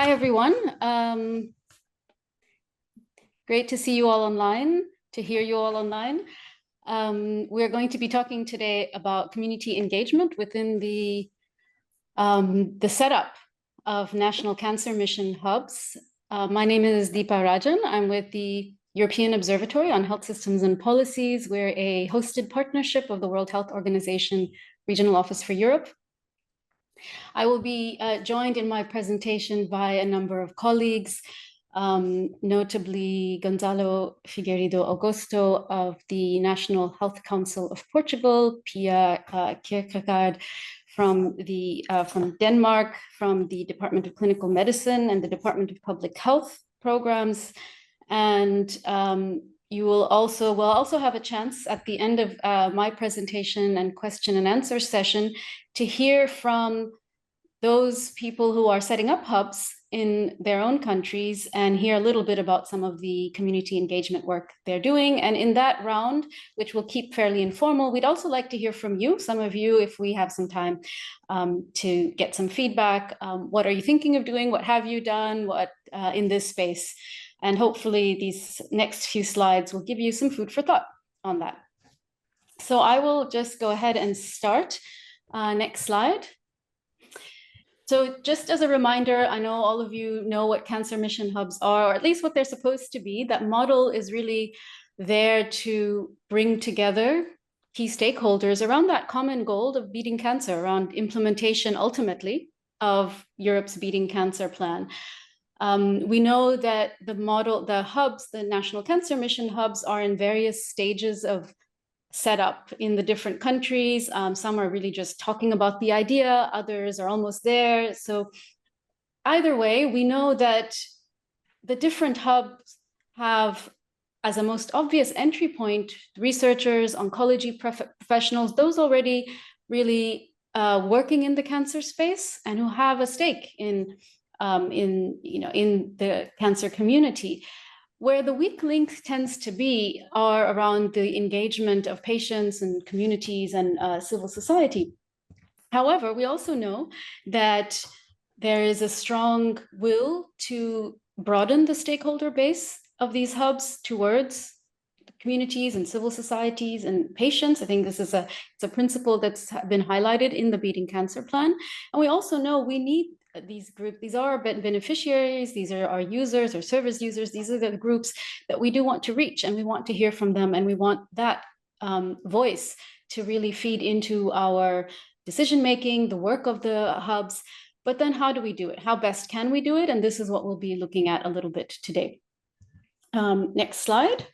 Hi, everyone. Great to see you all online, to hear you all online. We're going to be talking today about community engagement within the setup of National Cancer Mission hubs. My name is Dheepa Rajan. I'm with the European Observatory on Health Systems and Policies. We're a hosted partnership of the World Health Organization Regional Office for Europe. I will be joined in my presentation by a number of colleagues, notably Gonçalo, Figueiredo, Augusto of the National Health Council of Portugal, Pia Kirkegaard from Denmark, from the Department of Clinical Medicine and the Department of Public Health Programs, and we'll also have a chance at the end of my presentation and question and answer session to hear from those people who are setting up hubs in their own countries and hear a little bit about some of the community engagement work they're doing. And in that round, which we'll keep fairly informal, we'd also like to hear from you, some of you, if we have some time to get some feedback. What are you thinking of doing? What have you done? What in this space? And hopefully these next few slides will give you some food for thought on that. So I will just go ahead and start. Next slide. So just as a reminder, I know all of you know what cancer mission hubs are, or at least what they're supposed to be. That model is really there to bring together key stakeholders around that common goal of beating cancer, around implementation ultimately of Europe's Beating Cancer Plan. We know that the hubs, the National Cancer Mission hubs, are in various stages of set up in the different countries. Some are really just talking about the idea, others are almost there. So either way, we know that the different hubs have, as a most obvious entry point, researchers, oncology professionals, those already really working in the cancer space and who have a stake in the cancer community. Where the weak link tends to be are around the engagement of patients and communities and civil society. However, we also know that there is a strong will to broaden the stakeholder base of these hubs towards communities and civil societies and patients. I think this is it's a principle that's been highlighted in the Beating Cancer Plan. And we also know we need these groups. These are beneficiaries, these are our users or service users. These are the groups that we do want to reach, and we want to hear from them, and we want that voice to really feed into our decision making, the work of the hubs. But then how do we do it? How best can we do it? And this is what we'll be looking at a little bit today. Next slide.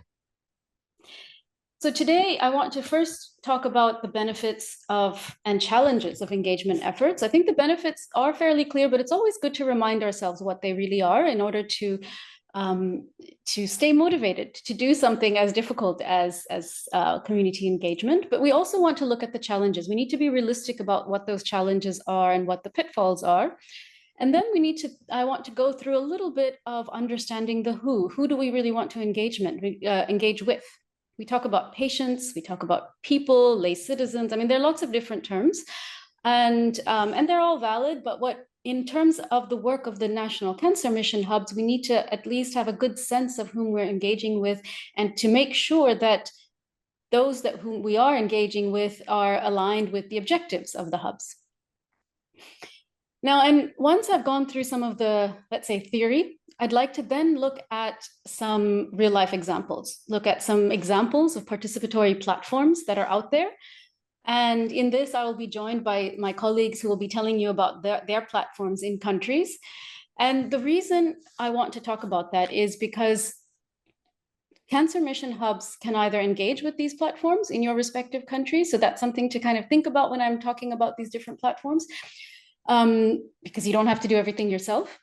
So today I want to first talk about the benefits of and challenges of engagement efforts. I think the benefits are fairly clear, but it's always good to remind ourselves what they really are in order to stay motivated to do something as difficult as community engagement. But we also want to look at the challenges. We need to be realistic about what those challenges are and what the pitfalls are. And then I want to go through a little bit of understanding the who. Who do we really want to engage with? We talk about patients, we talk about people, lay citizens. I mean, there are lots of different terms, and they're all valid. But in terms of the work of the National Cancer Mission hubs, we need to at least have a good sense of whom we're engaging with, and to make sure that those whom we are engaging with are aligned with the objectives of the hubs. Now, and once I've gone through some of the, let's say, theory, I'd like to then look at some real life examples, look at some examples of participatory platforms that are out there. And in this, I will be joined by my colleagues who will be telling you about their platforms in countries. And the reason I want to talk about that is because cancer mission hubs can either engage with these platforms in your respective countries. So that's something to kind of think about when I'm talking about these different platforms. Because you don't have to do everything yourself.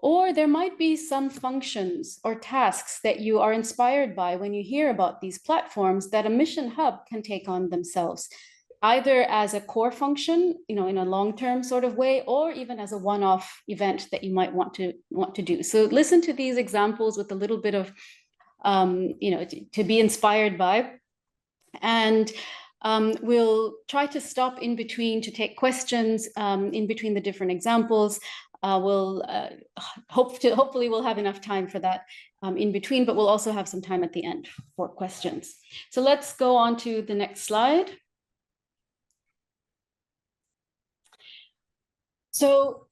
Or there might be some functions or tasks that you are inspired by when you hear about these platforms that a mission hub can take on themselves, either as a core function, in a long-term sort of way, or even as a one-off event that you might want to do. So listen to these examples with a little bit of, to be inspired by. And we'll try to stop in between to take questions in between the different examples. hopefully we'll have enough time for that in between, but we'll also have some time at the end for questions. So let's go on to the next slide. So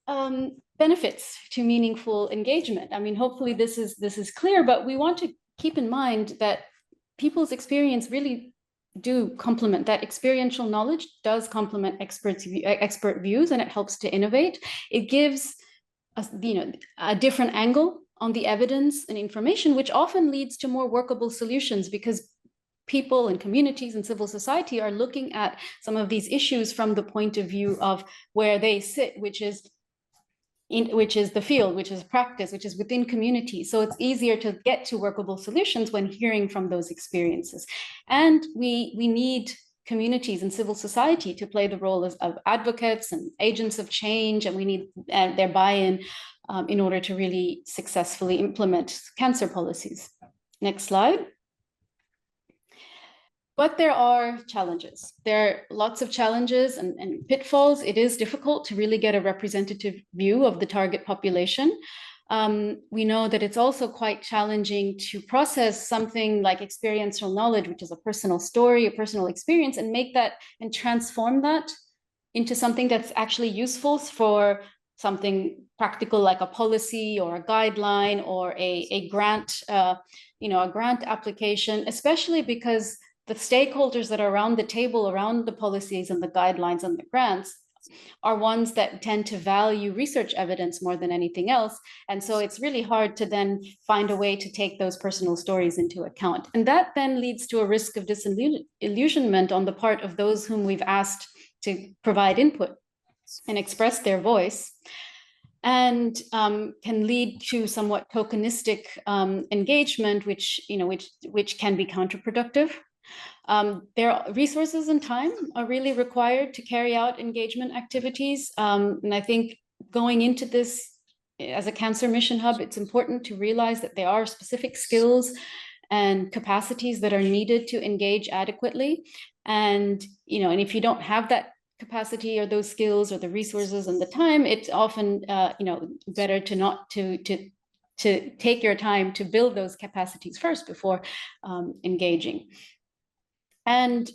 benefits to meaningful engagement. I mean, hopefully this is clear, but we want to keep in mind that people's experience really do complement, that experiential knowledge does complement expert views, and it helps to innovate. It gives us, a different angle on the evidence and information, which often leads to more workable solutions, because people and communities and civil society are looking at some of these issues from the point of view of where they sit, which is the field, which is practice, which is within communities. So it's easier to get to workable solutions when hearing from those experiences. And we need communities and civil society to play the role of advocates and agents of change, and we need their buy-in in order to really successfully implement cancer policies. Next slide. But there are challenges. There are lots of challenges and pitfalls. It is difficult to really get a representative view of the target population. We know that it's also quite challenging to process something like experiential knowledge, which is a personal story, a personal experience, and make that and transform that into something that's actually useful for something practical like a policy or a guideline or a grant, a grant application, especially because the stakeholders that are around the table, around the policies and the guidelines and the grants, are ones that tend to value research evidence more than anything else. And so it's really hard to then find a way to take those personal stories into account. And that then leads to a risk of disillusionment on the part of those whom we've asked to provide input and express their voice, and can lead to somewhat tokenistic engagement, which can be counterproductive. There are resources and time are really required to carry out engagement activities. And I think going into this as a cancer mission hub, it's important to realize that there are specific skills and capacities that are needed to engage adequately. And, and if you don't have that capacity or those skills or the resources and the time, it's often, better to not to take your time to build those capacities first before engaging. And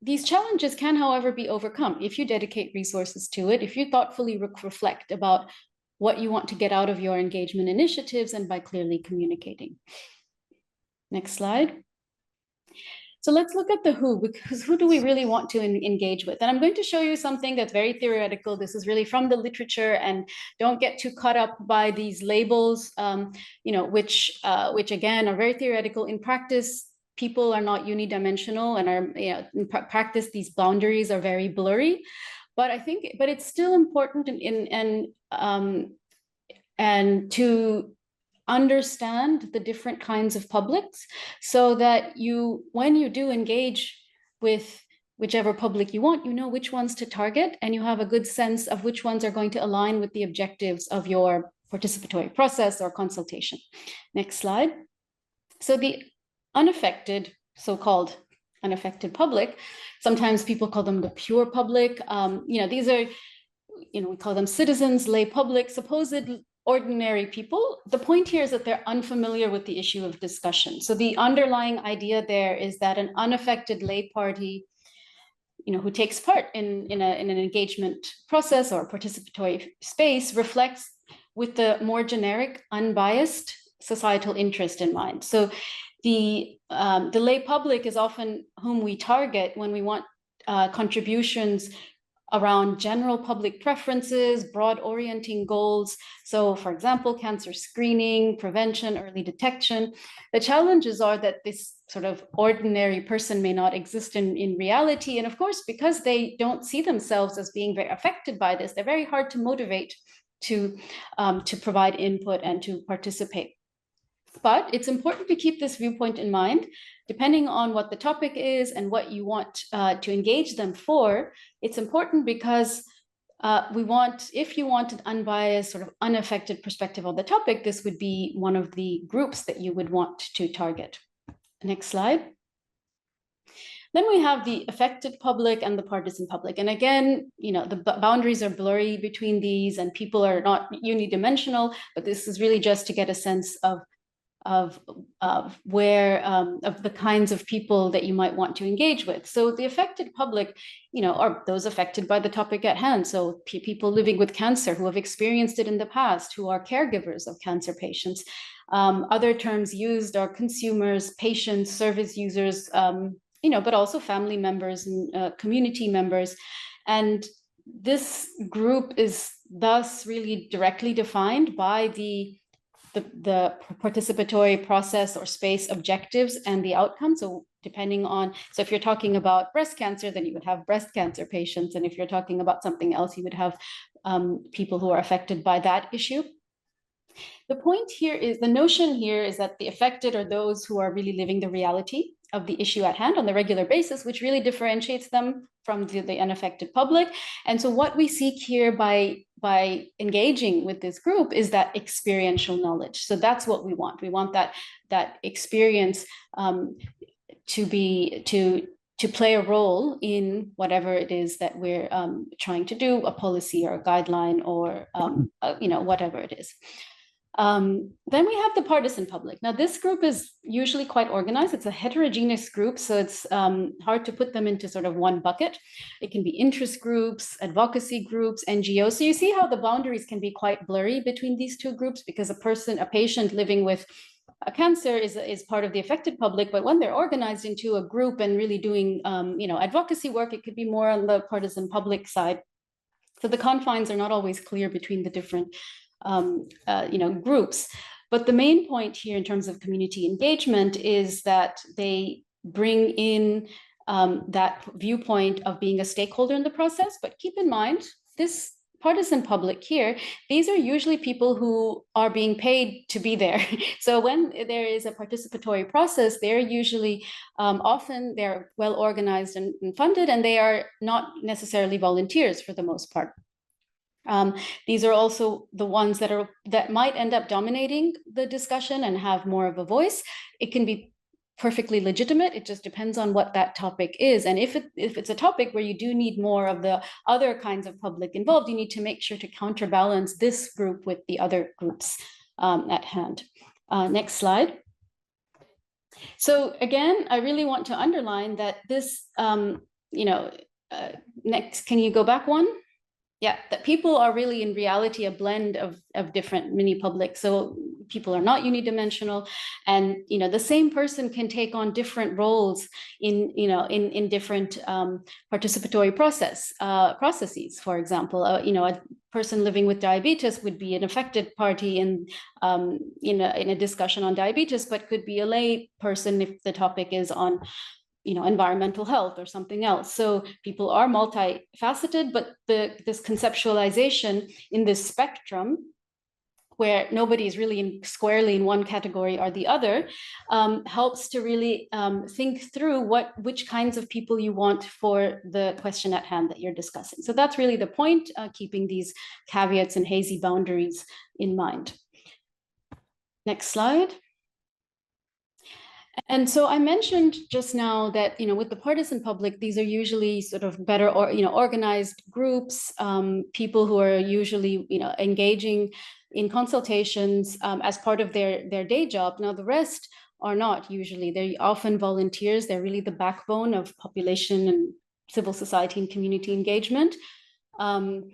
these challenges can, however, be overcome if you dedicate resources to it, if you thoughtfully reflect about what you want to get out of your engagement initiatives, and by clearly communicating. Next slide. So let's look at the who, because who do we really want to engage with? And I'm going to show you something that's very theoretical. This is really from the literature, and don't get too caught up by these labels, which again are very theoretical. In practice, people are not unidimensional, and in practice, these boundaries are very blurry. But but it's still important and to understand the different kinds of publics, so that when you do engage with whichever public you want, you know which ones to target, and you have a good sense of which ones are going to align with the objectives of your participatory process or consultation. Next slide. So the unaffected, so-called unaffected public, sometimes people call them the pure public. These are, we call them citizens, lay public, supposed ordinary people. The point here is that they're unfamiliar with the issue of discussion. So the underlying idea there is that an unaffected lay party, who takes part in an engagement process or participatory space, reflects with the more generic, unbiased societal interest in mind. So the lay public is often whom we target when we want contributions around general public preferences, broad orienting goals. So for example, cancer screening, prevention, early detection. The challenges are that this sort of ordinary person may not exist in reality. And of course, because they don't see themselves as being very affected by this, they're very hard to motivate to provide input and to participate. But it's important to keep this viewpoint in mind, depending on what the topic is and what you want to engage them for. It's important because if you want an unbiased, sort of unaffected perspective on the topic, this would be one of the groups that you would want to target. Next slide. Then we have the affected public and the partisan public. And again, the boundaries are blurry between these, and people are not unidimensional, but this is really just to get a sense of where of the kinds of people that you might want to engage with. So the affected public, are those affected by the topic at hand. So people living with cancer who have experienced it in the past, who are caregivers of cancer patients. Other terms used are consumers, patients, service users, but also family members and community members. And this group is thus really directly defined by the participatory process or space objectives and the outcome. So depending on, so if you're talking about breast cancer, then you would have breast cancer patients. And if you're talking about something else, you would have people who are affected by that issue. The point here is, the notion here is that the affected are those who are really living the reality of the issue at hand on the regular basis, which really differentiates them from the unaffected public. And so what we seek here by engaging with this group is that experiential knowledge. So that's what we want. We want that experience to play a role in whatever it is that we're trying to do, a policy or a guideline or whatever it is. Then we have the partisan public. Now, this group is usually quite organized. It's a heterogeneous group, so it's hard to put them into sort of one bucket. It can be interest groups, advocacy groups, NGOs. So you see how the boundaries can be quite blurry between these two groups, because a patient living with a cancer is part of the affected public, but when they're organized into a group and really doing advocacy work, it could be more on the partisan public side. So the confines are not always clear between the different groups. But the main point here in terms of community engagement is that they bring in that viewpoint of being a stakeholder in the process. But keep in mind, this partisan public here, these are usually people who are being paid to be there. So when there is a participatory process, they're usually often they're well organized and funded, and they are not necessarily volunteers for the most part. These are also the ones that might end up dominating the discussion and have more of a voice. It can be perfectly legitimate. It just depends on what that topic is. And if it's a topic where you do need more of the other kinds of public involved, you need to make sure to counterbalance this group with the other groups at hand. Next slide. So again, I really want to underline that this, next, can you go back one? Yeah, that people are really in reality a blend of different mini publics. So people are not unidimensional, and the same person can take on different roles in different participatory processes. For example, a person living with diabetes would be an affected party in a discussion on diabetes, but could be a lay person if the topic is on environmental health or something else. So people are multifaceted, but this conceptualization in this spectrum, where nobody is really squarely in one category or the other, helps to really think through which kinds of people you want for the question at hand that you're discussing. So that's really the point, keeping these caveats and hazy boundaries in mind. Next slide. And so I mentioned just now that, with the partisan public, these are usually sort of better or, organized groups, people who are usually, engaging in consultations as part of their day job. Now, the rest are not usually. They're often volunteers. They're really the backbone of population and civil society and community engagement. And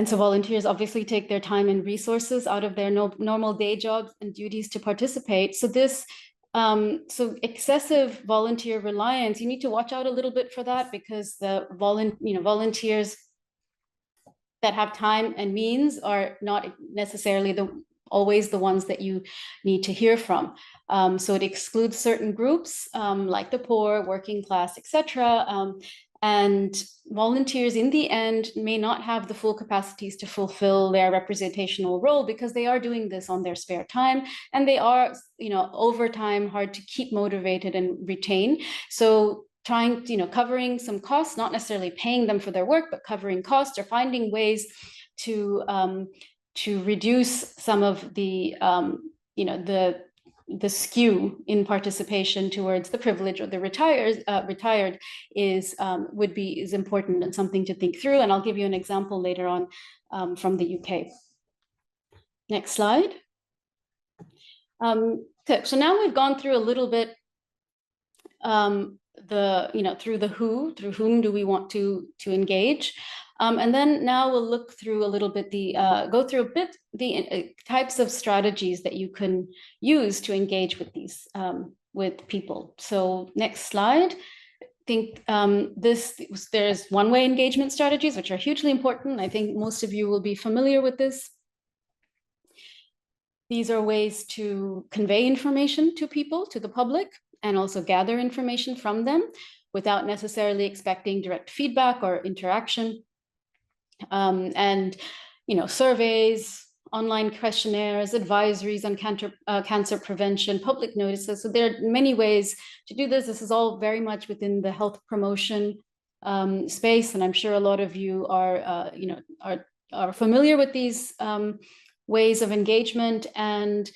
so volunteers obviously take their time and resources out of their normal day jobs and duties to participate. So this so excessive volunteer reliance, you need to watch out a little bit for that, because the volunteers that have time and means are not necessarily always the ones that you need to hear from. So it excludes certain groups like the poor, working class, etc. And volunteers in the end may not have the full capacities to fulfill their representational role, because they are doing this on their spare time, and they are, over time, hard to keep motivated and retain. So trying, covering some costs, not necessarily paying them for their work, but covering costs or finding ways to reduce some of the, the skew in participation towards the privileged or the retired is important and something to think through. And I'll give you an example later on from the UK. Next slide. Okay, so now we've gone through a little bit through whom do we want to engage, and then now we'll look through a little bit the types of strategies that you can use to engage with these with people. So next slide. I think there's one-way engagement strategies, which are hugely important. I think most of you will be familiar with this. These are ways to convey information to people, to the public, and also gather information from them without necessarily expecting direct feedback or interaction. And surveys, online questionnaires, advisories on cancer prevention, public notices. So there are many ways to do this. This is all very much within the health promotion space, and I'm sure a lot of you are familiar with these ways of engagement, and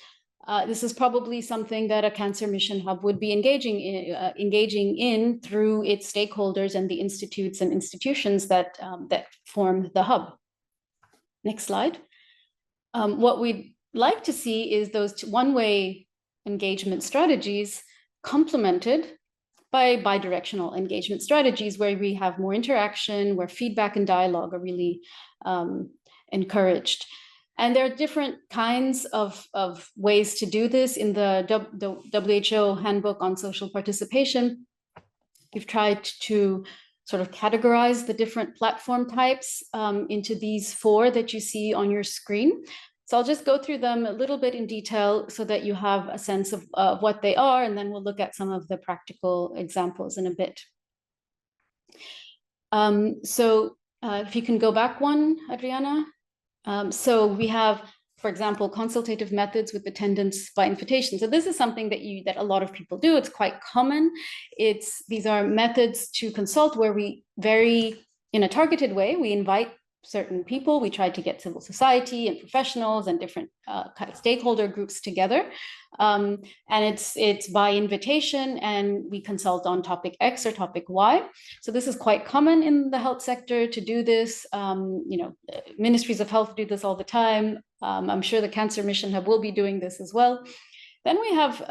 this is probably something that a Cancer Mission Hub would be engaging in through its stakeholders and the institutes and institutions that form the hub. Next slide. What we'd like to see is those one-way engagement strategies complemented by bidirectional engagement strategies, where we have more interaction, where feedback and dialogue are really encouraged. And there are different kinds of ways to do this. In the WHO Handbook on Social Participation, we've tried to sort of categorize the different platform types into these 4 that you see on your screen. So I'll just go through them a little bit in detail so that you have a sense of what they are, and then we'll look at some of the practical examples in a bit. If you can go back one, Adriana. So we have, for example, consultative methods with attendance by invitation. So this is something that a lot of people do. It's quite common. These are methods to consult where we in a targeted way, we invite certain people. We try to get civil society and professionals and different kind of stakeholder groups together. And it's by invitation, and we consult on topic X or topic Y. So this is quite common in the health sector to do this. Ministries of health do this all the time. I'm sure the Cancer Mission Hub will be doing this as well. Then we have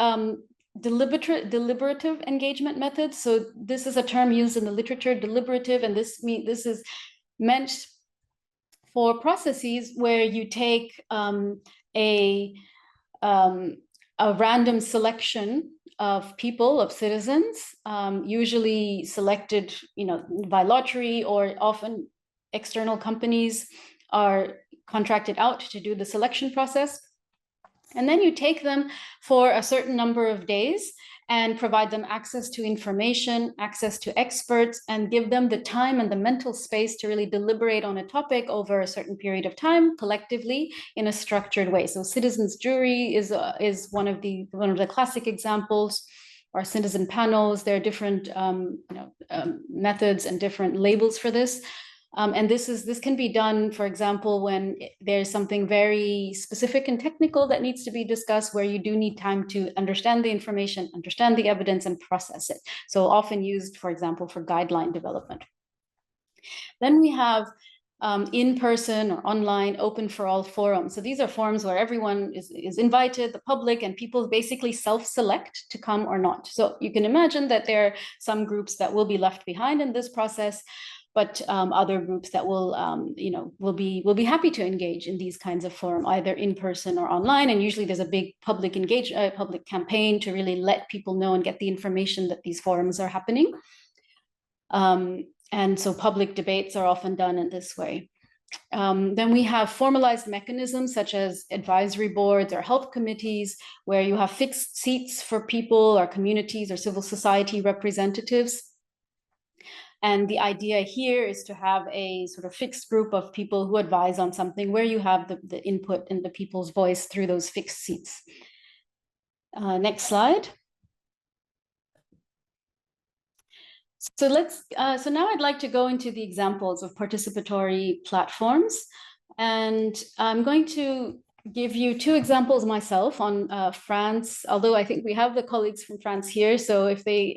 deliberative engagement methods. So this is a term used in the literature, deliberative, and this is meant for processes where you take a random selection of people, of citizens, usually selected, by lottery, or often external companies are contracted out to do the selection process. And then you take them for a certain number of days and provide them access to information, access to experts, and give them the time and the mental space to really deliberate on a topic over a certain period of time collectively in a structured way. So citizens' jury is one of the classic examples, or citizen panels. There are different methods and different labels for this. And this can be done, for example, when there's something very specific and technical that needs to be discussed, where you do need time to understand the information, understand the evidence, and process it. So often used, for example, for guideline development. Then we have in-person or online, open for all forums. So these are forums where everyone is invited, the public, and people basically self-select to come or not. So you can imagine that there are some groups that will be left behind in this process, but other groups that will be happy to engage in these kinds of forum, either in person or online. And usually there's a big public campaign to really let people know and get the information that these forums are happening. And so public debates are often done in this way. Then we have formalized mechanisms such as advisory boards or health committees, where you have fixed seats for people or communities or civil society representatives. And the idea here is to have a sort of fixed group of people who advise on something, where you have the input and the people's voice through those fixed seats. Next slide. So now I'd like to go into the examples of participatory platforms, and I'm going to give you two examples myself on France, although I think we have the colleagues from France here. So if they,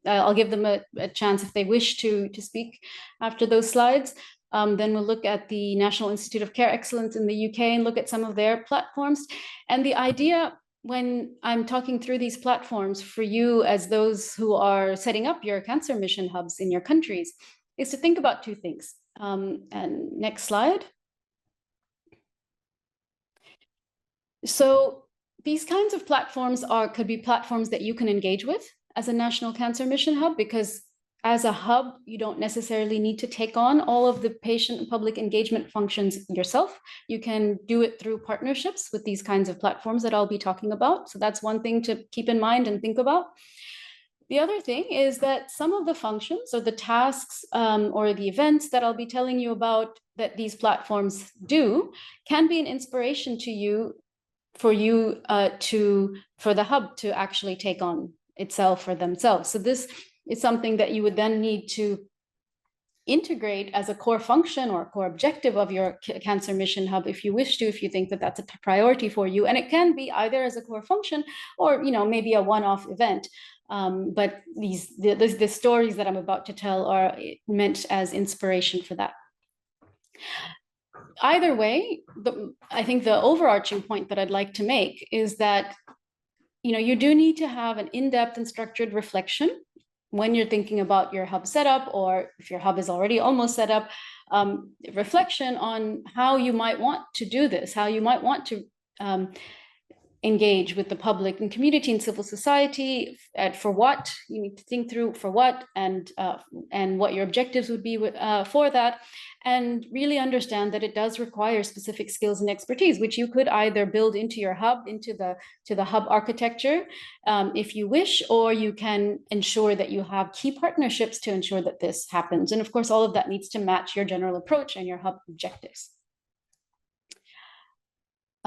I'll give them a chance if they wish to speak after those slides. Then we'll look at the National Institute of Care Excellence in the UK and look at some of their platforms. And the idea when I'm talking through these platforms for you as those who are setting up your cancer mission hubs in your countries is to think about two things. And next slide. So these kinds of platforms could be platforms that you can engage with as a National Cancer Mission Hub, because as a hub, you don't necessarily need to take on all of the patient and public engagement functions yourself. You can do it through partnerships with these kinds of platforms that I'll be talking about. So that's one thing to keep in mind and think about. The other thing is that some of the functions or the tasks or the events that I'll be telling you about that these platforms do can be an inspiration to you for the hub to actually take on itself or themselves. So this is something that you would then need to integrate as a core function or a core objective of your cancer mission hub if you wish to, if you think that that's a priority for you. And it can be either as a core function or maybe a one-off event. But the stories that I'm about to tell are meant as inspiration for that. Either way, I think the overarching point that I'd like to make is that you do need to have an in-depth and structured reflection when you're thinking about your hub setup, or if your hub is already almost set up, reflection on how you might want to do this, how you might want to engage with the public and community and civil society, for what you need to think through, for what, and what your objectives would be for that, and really understand that it does require specific skills and expertise, which you could either build into your hub, into the hub architecture, if you wish, or you can ensure that you have key partnerships to ensure that this happens. And of course, all of that needs to match your general approach and your hub objectives.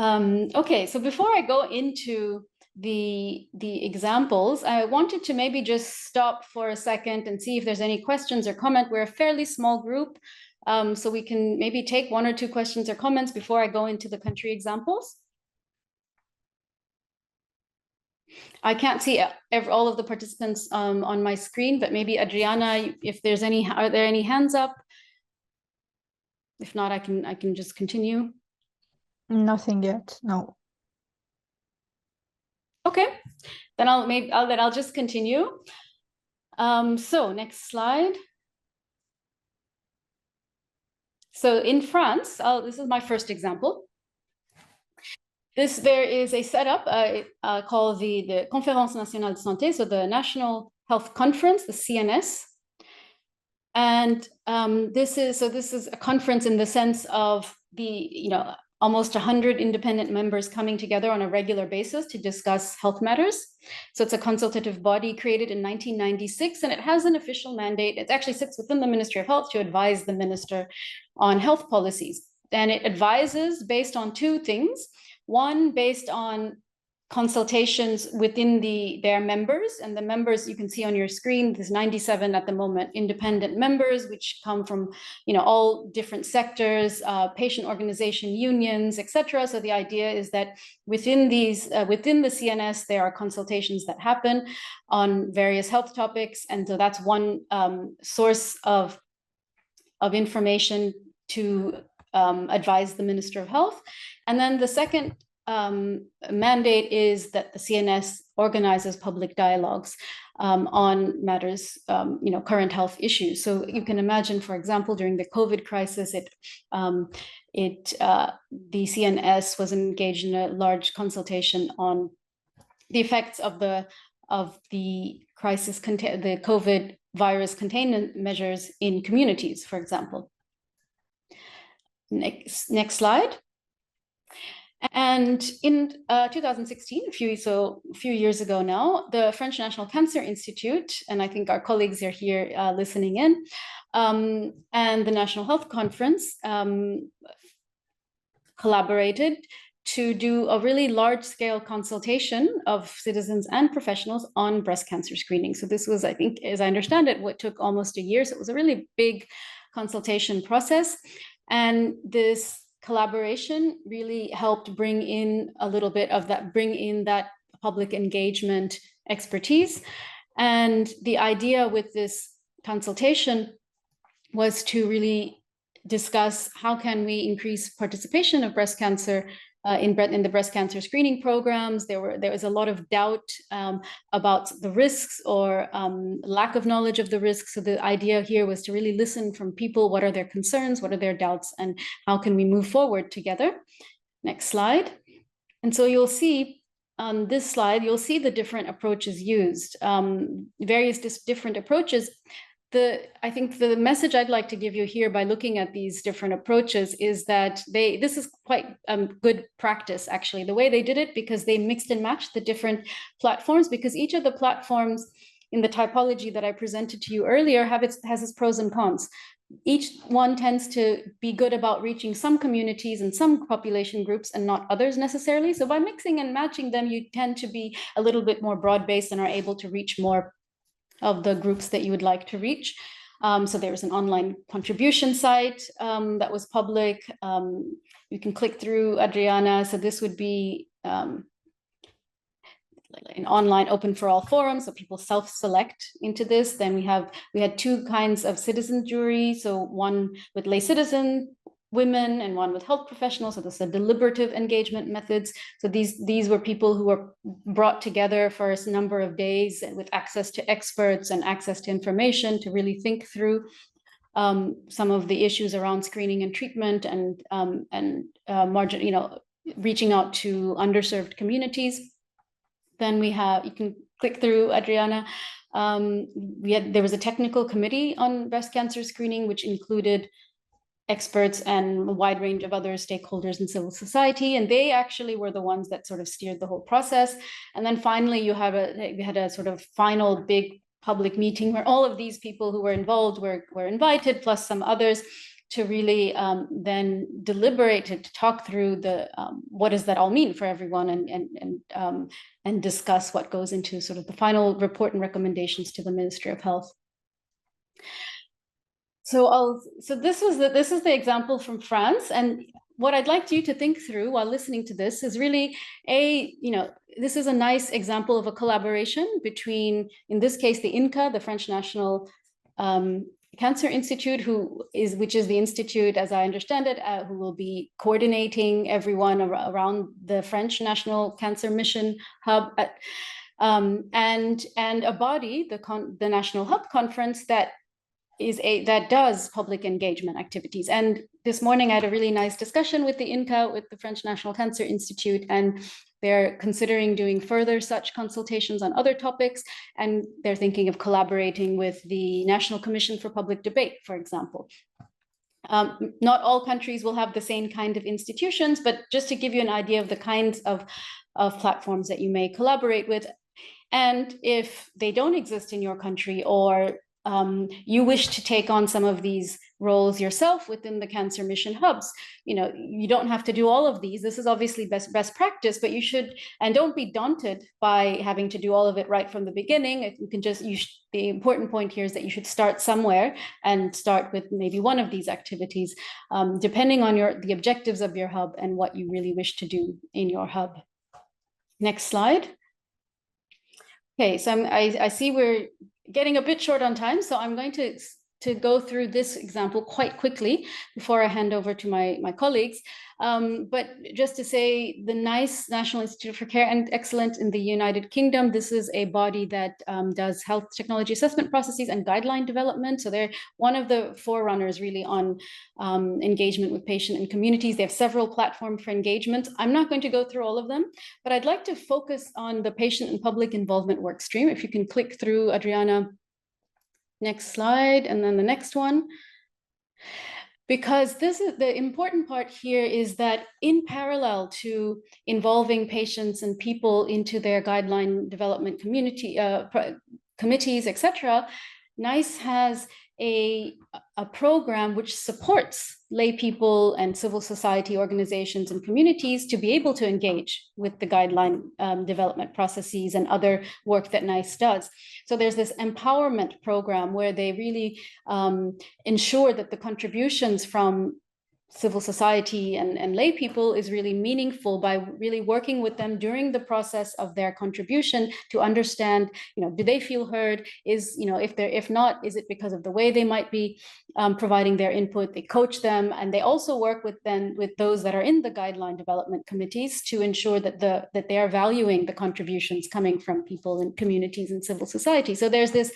Okay, so before I go into the examples, I wanted to maybe just stop for a second and see if there's any questions or comment. We're a fairly small group, so we can maybe take one or two questions or comments before I go into the country examples. I can't see all of the participants on my screen, but maybe Adriana, if there's are there any hands up? If not, I can just continue. Nothing yet, no. Okay, then I'll just continue. So next slide. So in France, this is my first example. There is a setup called the Conférence Nationale de Santé, so the National Health Conference, the CNS. And this is a conference in the sense of almost 100 independent members coming together on a regular basis to discuss health matters. So it's a consultative body created in 1996, and it has an official mandate. It actually sits within the Ministry of Health to advise the minister on health policies. And it advises based on two things. One, based on consultations within their members, and the members you can see on your screen, there's 97 at the moment independent members, which come from all different sectors, patient organization unions, etc. So the idea is that within the CNS there are consultations that happen on various health topics, and so that's one source of information to advise the Minister of Health. And then the second mandate is that the CNS organizes public dialogues on matters, current health issues. So you can imagine, for example, during the COVID crisis, the CNS was engaged in a large consultation on the effects of the crisis, the COVID virus containment measures in communities, for example. Next slide. And in 2016, a few years ago now, the French National Cancer Institute, and I think our colleagues are here listening in, and the National Health Conference collaborated to do a really large-scale consultation of citizens and professionals on breast cancer screening. So this was, I think, as I understand it, what took almost a year. So it was a really big consultation process. And this collaboration really helped bring in a little bit of that, bring in that public engagement expertise. And the idea with this consultation was to really discuss how can we increase participation of breast cancer in the breast cancer screening programs. There was a lot of doubt about the risks or lack of knowledge of the risks. So the idea here was to really listen from people. What are their concerns? What are their doubts? And how can we move forward together? Next slide. And so you'll see on this slide, you'll see the different approaches used, various different approaches. I think the message I'd like to give you here by looking at these different approaches is that this is quite good practice, actually, the way they did it, because they mixed and matched the different platforms, because each of the platforms in the typology that I presented to you earlier has its pros and cons. Each one tends to be good about reaching some communities and some population groups and not others necessarily. So by mixing and matching them, you tend to be a little bit more broad-based and are able to reach more of the groups that you would like to reach. So there was an online contribution site that was public. You can click through, Adriana. So this would be an online open for all forum, so people self-select into this. Then we had two kinds of citizen jury, so one with lay citizen women and one with health professionals. So this is deliberative engagement methods. So these were people who were brought together for a number of days with access to experts and access to information to really think through some of the issues around screening and treatment and reaching out to underserved communities. Then you can click through, Adriana. There was a technical committee on breast cancer screening, which included experts and a wide range of other stakeholders in civil society, and they actually were the ones that sort of steered the whole process. And then finally, we had a sort of final big public meeting where all of these people who were involved were invited, plus some others, to really then deliberate, to talk through what does that all mean for everyone, and discuss what goes into sort of the final report and recommendations to the Ministry of Health. So this is the example from France, and what I'd like you to think through while listening to this is really this is a nice example of a collaboration between, in this case, the INCA, the French National Cancer Institute, which is the institute, as I understand it, who will be coordinating everyone around the French National Cancer Mission Hub, and a body, the National Hub Conference, that does public engagement activities. And this morning I had a really nice discussion with the INCA, with the French National Cancer Institute, and they're considering doing further such consultations on other topics, and they're thinking of collaborating with the National Commission for Public Debate, for example. Not all countries will have the same kind of institutions, but just to give you an idea of the kinds of platforms that you may collaborate with. And if they don't exist in your country, or you wish to take on some of these roles yourself within the cancer mission hubs, you don't have to do all of these. This is obviously best practice, but you should, and don't be daunted by having to do all of it right from the beginning. You can the important point here is that you should start somewhere and start with maybe one of these activities, depending on the objectives of your hub and what you really wish to do in your hub. Next slide. Okay, so I see we're getting a bit short on time, so I'm going to go through this example quite quickly before I hand over to my colleagues. But just to say, the NICE, National Institute for Care and Excellence in the United Kingdom, this is a body that does health technology assessment processes and guideline development. So they're one of the forerunners really on engagement with patient and communities. They have several platforms for engagement. I'm not going to go through all of them, but I'd like to focus on the patient and public involvement work stream. If you can click through, Adriana, next slide, and then the next one. Because this is the important part here, is that in parallel to involving patients and people into their guideline development committees, etc., NICE has a program which supports lay people and civil society organizations and communities to be able to engage with the guideline development processes and other work that NICE does. So there's this empowerment program where they really ensure that the contributions from civil society and lay people is really meaningful by really working with them during the process of their contribution to understand, do they feel heard? Is, if not, is it because of the way they might be providing their input? They coach them, and they also work with those that are in the guideline development committees to ensure that that they are valuing the contributions coming from people in communities and civil society. So there's this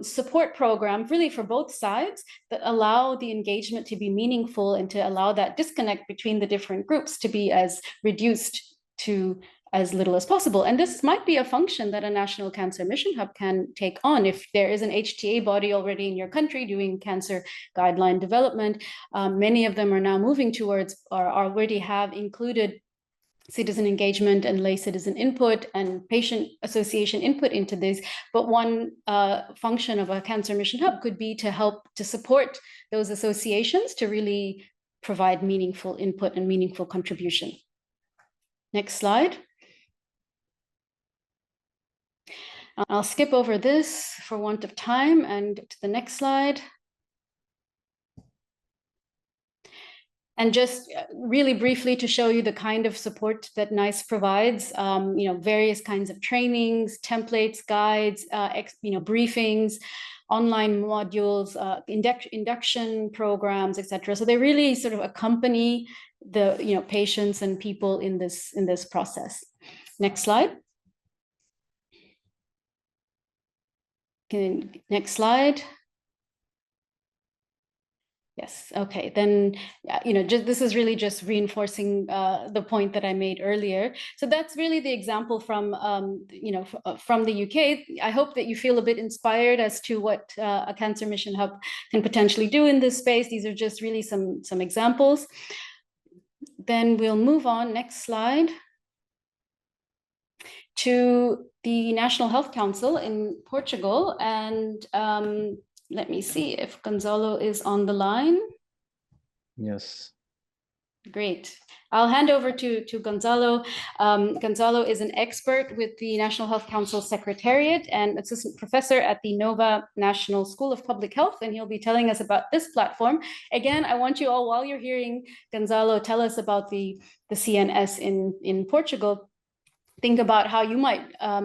support program really for both sides that allow the engagement to be meaningful and to allow that disconnect between the different groups to be as reduced to as little as possible. And this might be a function that a National Cancer Mission Hub can take on. If there is an HTA body already in your country doing cancer guideline development, many of them are now moving towards or already have included citizen engagement and lay citizen input and patient association input into this. But one function of a cancer mission hub could be to help to support those associations to really provide meaningful input and meaningful contribution. Next slide. I'll skip over this for want of time and to the next slide. And just really briefly to show you the kind of support that NICE provides, various kinds of trainings, templates, guides, briefings, online modules, induction programs, etc. So they really sort of accompany the patients and people in this process. Next slide. Next slide. Yes. Okay. Then, this is really just reinforcing the point that I made earlier. So that's really the example from, from the UK. I hope that you feel a bit inspired as to what a Cancer Mission Hub can potentially do in this space. These are just really some examples. Then we'll move on. Next slide. To the National Health Council in Portugal, and let me see if Gonçalo is on the line. Yes. Great. I'll hand over to Gonçalo. Gonçalo is an expert with the National Health Council Secretariat and assistant professor at the Nova National School of Public Health, and he'll be telling us about this platform. Again, I want you all, while you're hearing Gonçalo tell us about the CNS in Portugal, think about how you might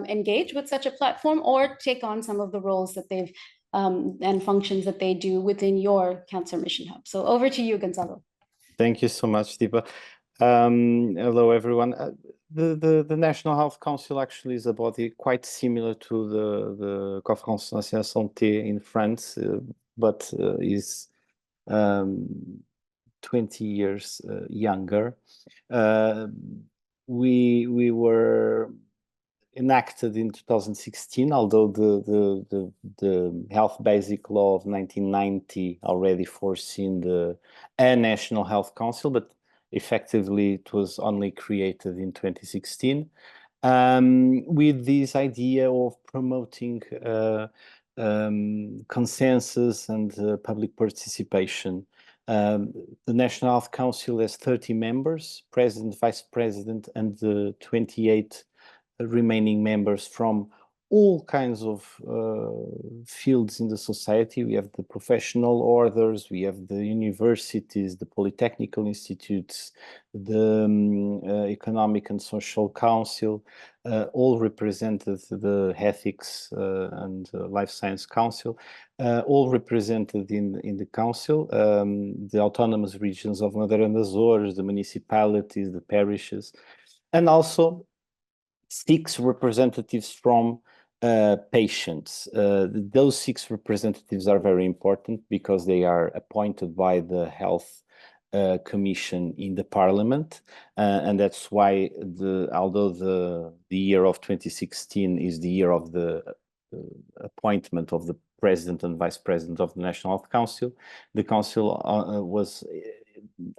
engage with such a platform or take on some of the roles that they've and functions that they do within your Cancer Mission Hub. So over to you, Gonçalo. Thank you so much, Dheepa. Hello, everyone. The National Health Council actually is a body quite similar to the Conférence Nationale Santé in France, but is 20 years younger. We were enacted in 2016, although the Health Basic Law of 1990 already foreseen a National Health Council, but effectively it was only created in 2016 with this idea of promoting consensus and public participation. The National Health Council has 30 members, president, vice president, and 28 remaining members from all kinds of fields in the society. We have the professional orders, we have the universities, the polytechnical institutes, the Economic and Social Council, all represented, the Ethics and Life Science Council, all represented in the council, the autonomous regions of Madeira and Azores, the municipalities, the parishes, and also 6 representatives from patients. Those 6 representatives are very important because they are appointed by the Health Commission in the Parliament, and that's why although the year of 2016 is the year of the appointment of the President and Vice President of the National Health Council, the Council was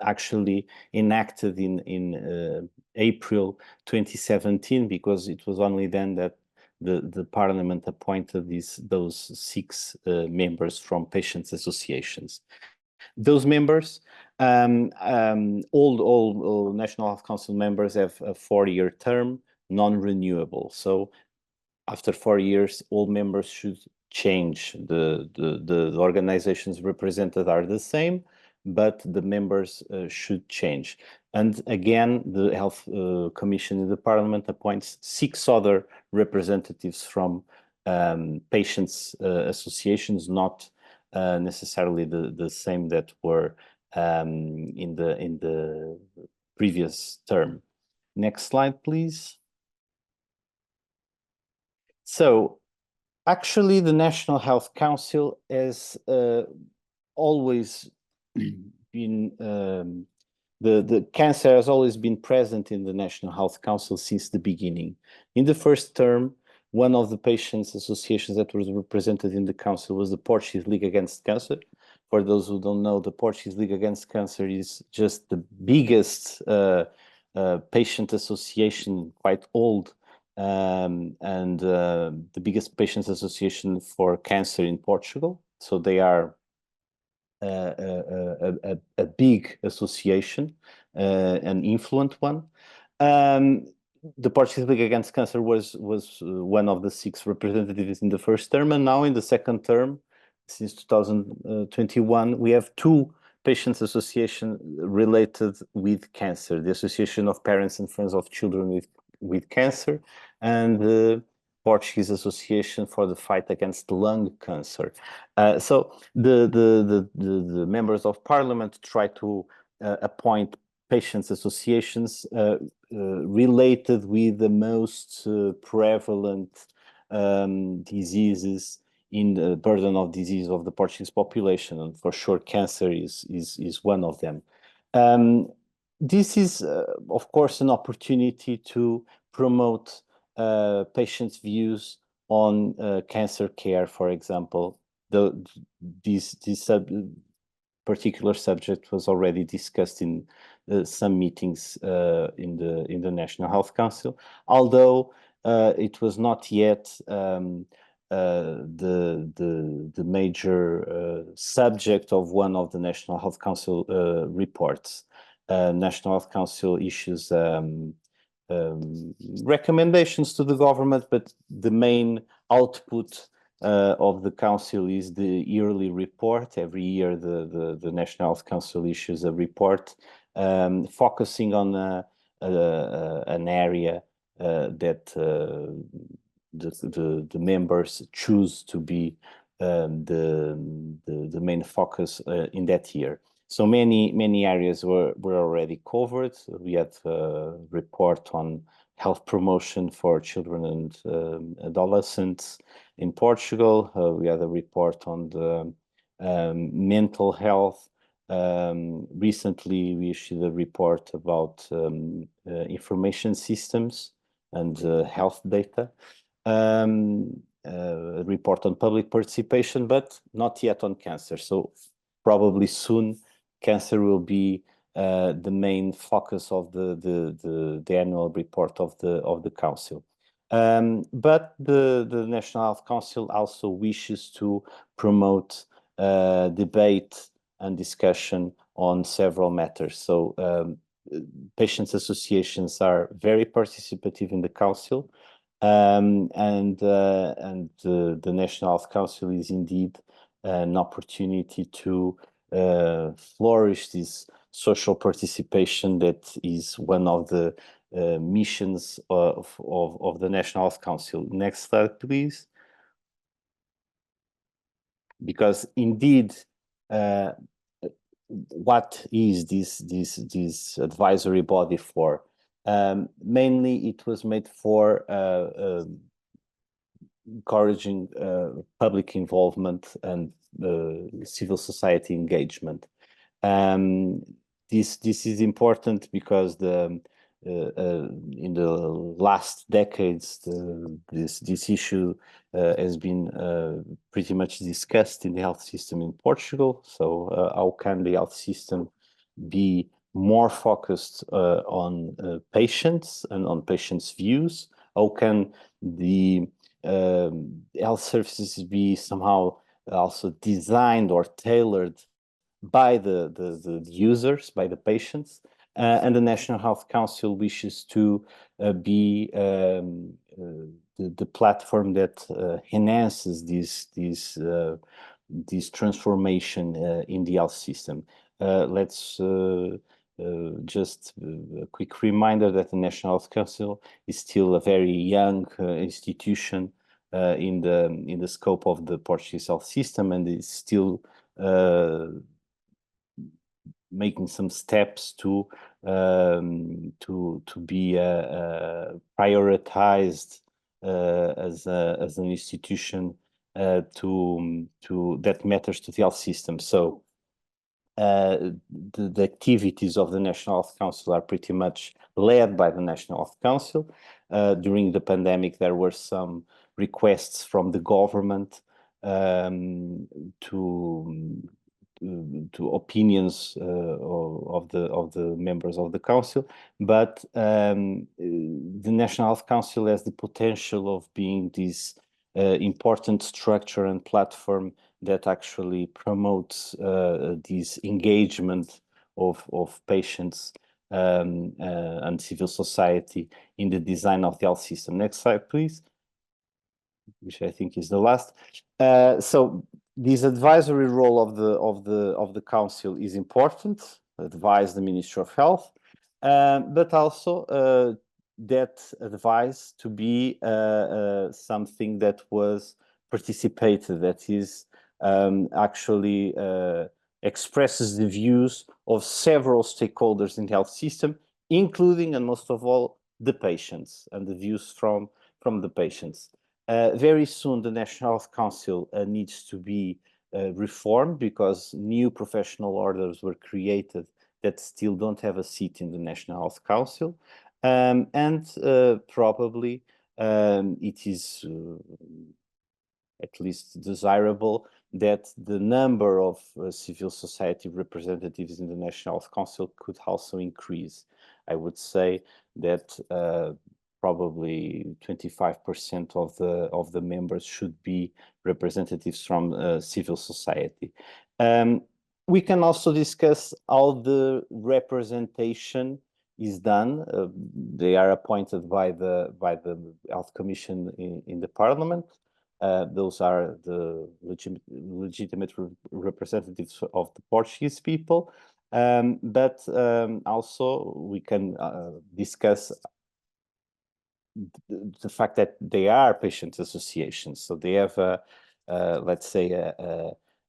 actually enacted in April 2017, because it was only then that the Parliament appointed those 6 members from patients' associations. Those members, all National Health Council members have a 4-year term, non-renewable. So after 4 years, all members should change. The organizations represented are the same, but the members should change. And again, the Health Commission in the Parliament appoints 6 other representatives from patients' associations, not necessarily the same that were in the previous term. Next slide, please. So actually, the National Health Council has always been, the cancer has always been present in the National Health Council since the beginning. In the first term, one of the patients' associations that was represented in the council was the Portuguese League Against Cancer. For those who don't know, the Portuguese League Against Cancer is just the biggest patient association, quite old, and the biggest patients association for cancer in Portugal. So they are a big association, an influent one. The Portuguese League Against Cancer was one of the 6 representatives in the first term, and now in the second term, since 2021, we have 2 patients association related with cancer: the Association of Parents and Friends of Children with Cancer, and the Portuguese Association for the Fight Against Lung Cancer. So the members of Parliament try to appoint patients associations related with the most prevalent diseases in the burden of disease of the Portuguese population, and for sure cancer is one of them. This is, of course, an opportunity to promote patients' views on cancer care, for example. This particular subject was already discussed in some meetings in the National Health Council, although it was not yet the major subject of one of the National Health Council reports. National Health Council issues recommendations to the government, but the main output of the council is the yearly report. Every year, the National Health Council issues a report focusing on an area that the members choose to be the main focus in that year. So many areas were already covered. We had a report on health promotion for children and adolescents in Portugal. We had a report on the mental health. Recently, we issued a report about information systems and health data. A report on public participation, but not yet on cancer. So probably soon, cancer will be the main focus of the annual report of the council. But the National Health Council also wishes to promote debate and discussion on several matters. So patients' associations are very participative in the council, and the National Health Council is indeed an opportunity to flourish this social participation that is one of the missions of the National Health Council. Next slide, please. Because indeed, what is this advisory body for? Mainly, it was made for encouraging public involvement and civil society engagement. This is important because in the last decades, this issue has been pretty much discussed in the health system in Portugal. So how can the health system be more focused on patients and on patients' views? How can the health services be somehow also designed or tailored by the users, by the patients? And the National Health Council wishes to be the platform that enhances this transformation in the health system. let's just a quick reminder that the National Health Council is still a very young institution in the scope of the Portuguese health system, and is still making some steps to be prioritized as an institution that matters to the health system. So the activities of the National Health Council are pretty much led by the National Health Council. During the pandemic, there were some requests from the government to opinions of the members of the council, but the National Health Council has the potential of being this important structure and platform that actually promotes this engagement of patients and civil society in the design of the health system. Next slide, please, which I think is the last. So this advisory role of the council is important, advise the Ministry of Health, but also that advice to be something that was participated, that is actually expresses the views of several stakeholders in the health system, including and most of all the patients and the views from the patients. Very soon, the National Health Council needs to be reformed because new professional orders were created that still don't have a seat in the National Health Council. And probably it is at least desirable that the number of civil society representatives in the National Health Council could also increase. I would say that probably 25% of the members should be representatives from civil society. We can also discuss how the representation is done. They are appointed by the Health Commission in the Parliament. Those are the legitimate representatives of the Portuguese people. But also we can discuss the fact that they are patient associations. So they have, let's say,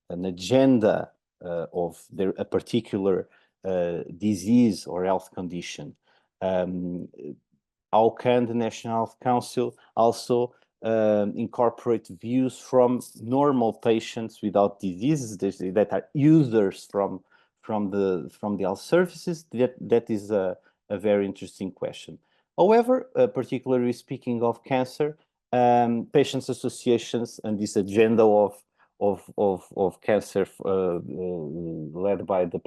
an agenda of a particular disease or health condition. How can the National Health Council also incorporate views from normal patients without diseases that are users from the health services? That is a very interesting question. However, particularly speaking of cancer, patients associations and this agenda of cancer led by the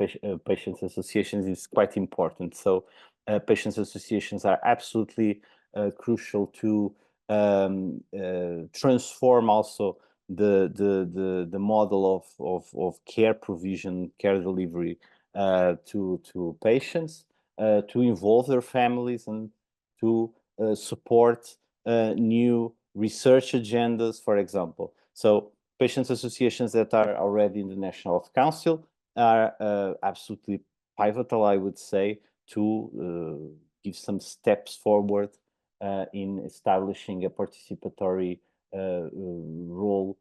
patients associations is quite important. So patients associations are absolutely crucial to transform also the model of care provision, care delivery to patients, to involve their families and to support new research agendas, for example. So patients associations that are already in the National Health Council are absolutely pivotal, I would say, to give some steps forward in establishing a participatory role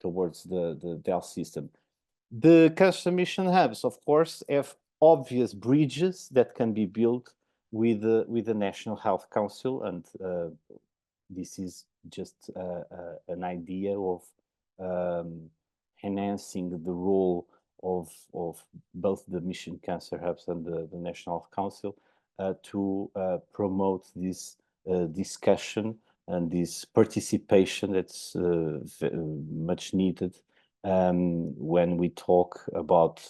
towards the health system. The cancer mission hubs, of course, have obvious bridges that can be built with the National Health Council, and this is just an idea of enhancing the role of both the mission cancer hubs and the National Health Council to promote this discussion and this participation that's much needed when we talk about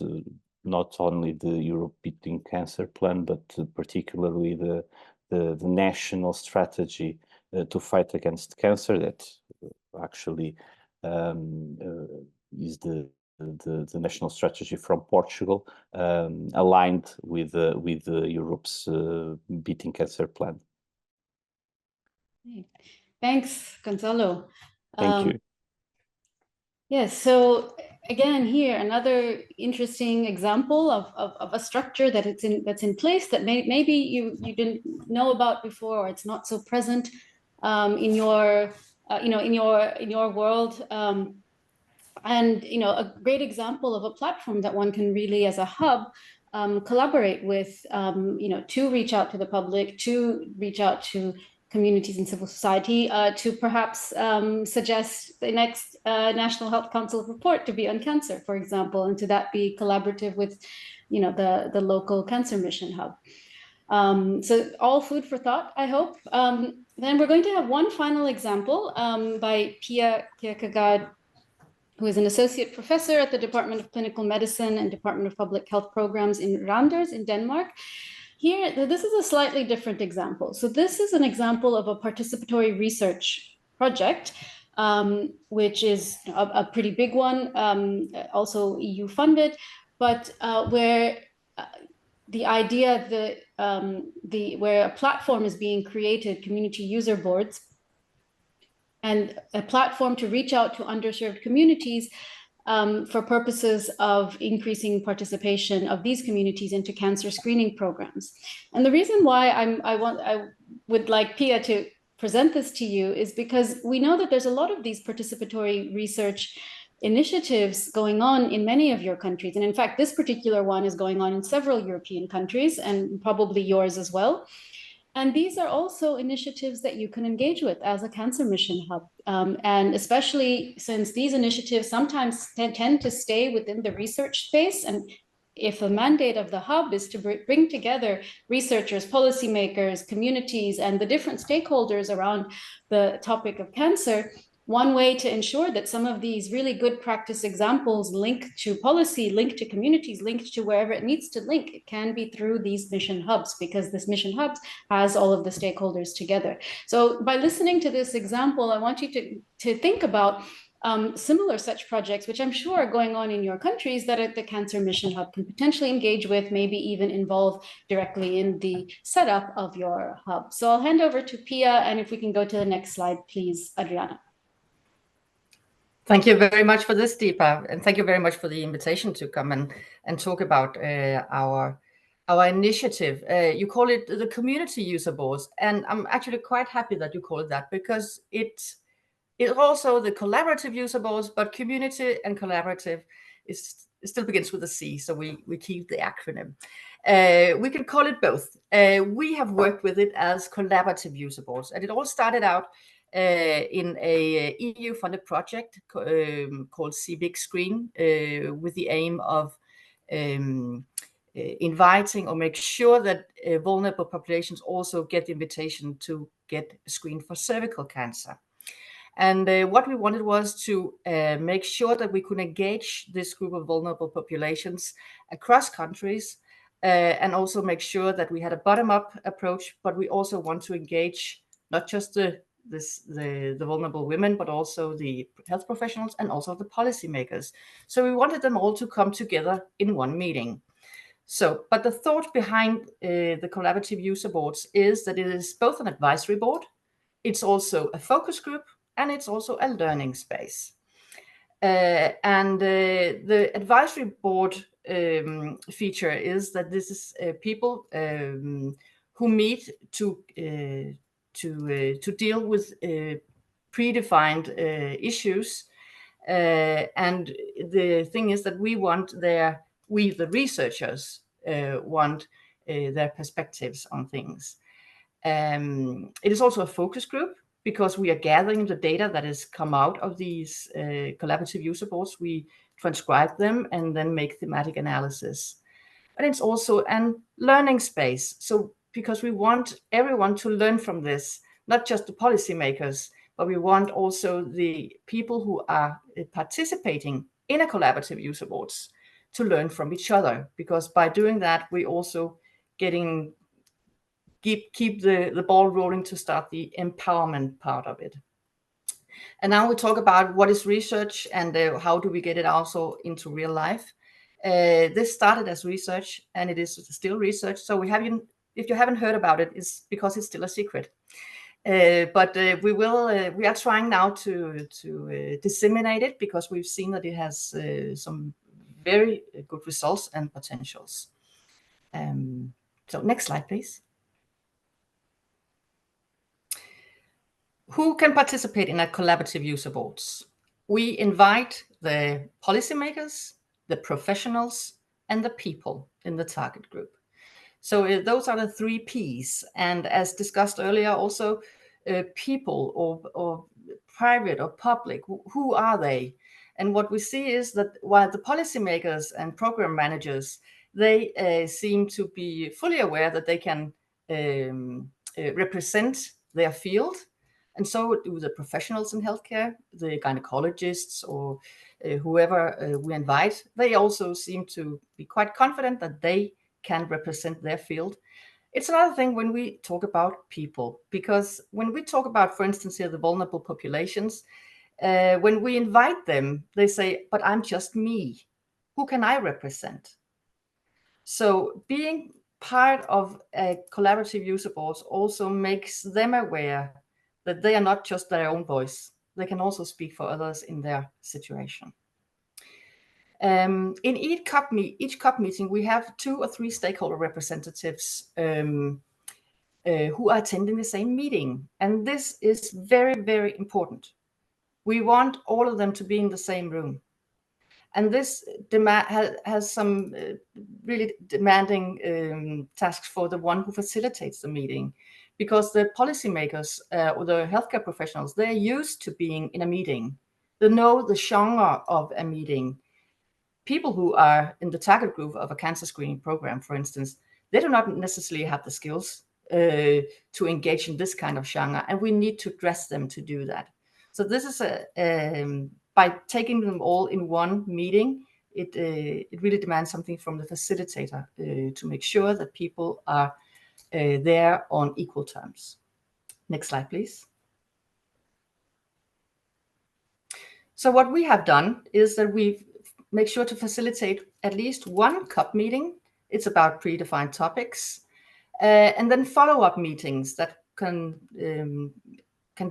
not only the European Cancer Plan, but particularly the national strategy to fight against cancer that actually is the national strategy from Portugal, aligned with Europe's Beating Cancer Plan. Thanks, Gonçalo. Thank you. Yes, so again, here, another interesting example of a structure that that's in place that maybe you didn't know about before, or it's not so present in your in your world. And a great example of a platform that one can really, as a hub, collaborate with, to reach out to the public, to reach out to communities and civil society, to perhaps suggest the next National Health Council report to be on cancer, for example, and to that be collaborative with, the local cancer mission hub. So all food for thought, I hope. Then we're going to have one final example by Pia Kirkegaard, who is an associate professor at the Department of Clinical Medicine and Department of Public Health Programs in Randers in Denmark. Here, this is a slightly different example. So this is an example of a participatory research project, which is a pretty big one, also EU funded, but where the idea that where a platform is being created, community user boards, and a platform to reach out to underserved communities for purposes of increasing participation of these communities into cancer screening programs. And the reason why I would like Pia to present this to you is because we know that there's a lot of these participatory research initiatives going on in many of your countries. And in fact, this particular one is going on in several European countries, and probably yours as well. And these are also initiatives that you can engage with as a cancer mission hub. And especially since these initiatives sometimes tend to stay within the research space. And if the mandate of the hub is to bring together researchers, policymakers, communities, and the different stakeholders around the topic of cancer, one way to ensure that some of these really good practice examples link to policy, link to communities, linked to wherever it needs to link, it can be through these mission hubs, because this mission hubs has all of the stakeholders together. So by listening to this example, I want you to think about similar such projects, which I'm sure are going on in your countries, that the Cancer Mission Hub can potentially engage with, maybe even involve directly in the setup of your hub. So I'll hand over to Pia, and if we can go to the next slide, please, Adriana. Thank you very much for this, Dheepa, and thank you very much for the invitation to come and talk about our initiative. You call it the community user boards, and I'm actually quite happy that you call it that, because it's also the collaborative user boards, but community and collaborative it still begins with a C, so we keep the acronym. We can call it both. We have worked with it as collaborative user boards, and it all started out in a EU-funded project called CBIC Screen, with the aim of inviting or make sure that vulnerable populations also get the invitation to get screened for cervical cancer. And what we wanted was to make sure that we could engage this group of vulnerable populations across countries, and also make sure that we had a bottom-up approach, but we also want to engage not just the vulnerable women, but also the health professionals and also the policymakers. So we wanted them all to come together in one meeting. So, but the thought behind the collaborative user boards is that it is both an advisory board, it's also a focus group, and it's also a learning space. And the advisory board feature is that this is people who meet to deal with predefined issues. And the thing is that we the researchers want their perspectives on things. It is also a focus group, because we are gathering the data that has come out of these collaborative user boards. We transcribe them and then make thematic analysis. But it's also a learning space. So because we want everyone to learn from this, not just the policymakers, but we want also the people who are participating in a collaborative user boards to learn from each other, because by doing that, we also keep the ball rolling to start the empowerment part of it. And now we talk about what is research and how do we get it also into real life. This started as research, and it is still research. So if you haven't heard about it, it's because it's still a secret. But we are trying now to disseminate it, because we've seen that it has some very good results and potentials. So next slide, please. Who can participate in a collaborative user boards? We invite the policymakers, the professionals, and the people in the target group. So those are the 3 Ps. And as discussed earlier, also people or private or public, who are they? And what we see is that while the policymakers and program managers, they seem to be fully aware that they can represent their field, and so do the professionals in healthcare, the gynecologists or whoever we invite. They also seem to be quite confident that they can represent their field. It's another thing when we talk about people, because when we talk about, for instance, here the vulnerable populations, when we invite them, they say, but I'm just me. Who can I represent? So being part of a collaborative user boards also makes them aware that they are not just their own voice. They can also speak for others in their situation. In each COP meeting, we have 2 or 3 stakeholder representatives who are attending the same meeting. And this is very, very important. We want all of them to be in the same room. And this has some really demanding tasks for the one who facilitates the meeting, because the policymakers or the healthcare professionals, they're used to being in a meeting. They know the genre of a meeting. People who are in the target group of a cancer screening program, for instance, they do not necessarily have the skills to engage in this kind of genre, and we need to dress them to do that. So this is by taking them all in one meeting, it really demands something from the facilitator to make sure that people are there on equal terms. Next slide, please. So what we have done is that we've make sure to facilitate at least 1 COP meeting. It's about predefined topics, and then follow-up meetings that can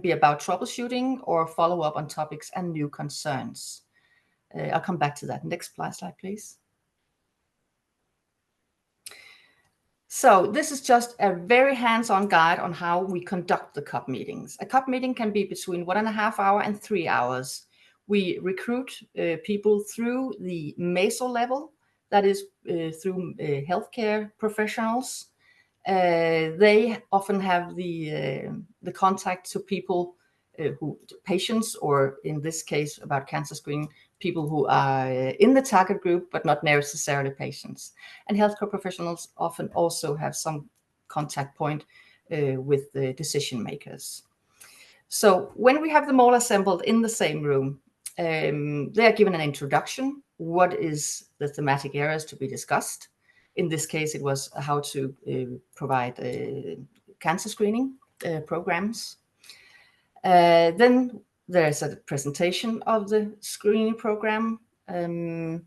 be about troubleshooting or follow up on topics and new concerns. I'll come back to that. Next slide, please. So this is just a very hands-on guide on how we conduct the COP meetings. A COP meeting can be between 1.5 hours and 3 hours. We recruit people through the meso level, that is through healthcare professionals. They often have the contact to people patients, or in this case about cancer screening, people who are in the target group, but not necessarily patients. And healthcare professionals often also have some contact point with the decision makers. So when we have them all assembled in the same room, they are given an introduction. What is the thematic areas to be discussed? In this case, it was how to provide cancer screening programs. Then there's a presentation of the screening program, and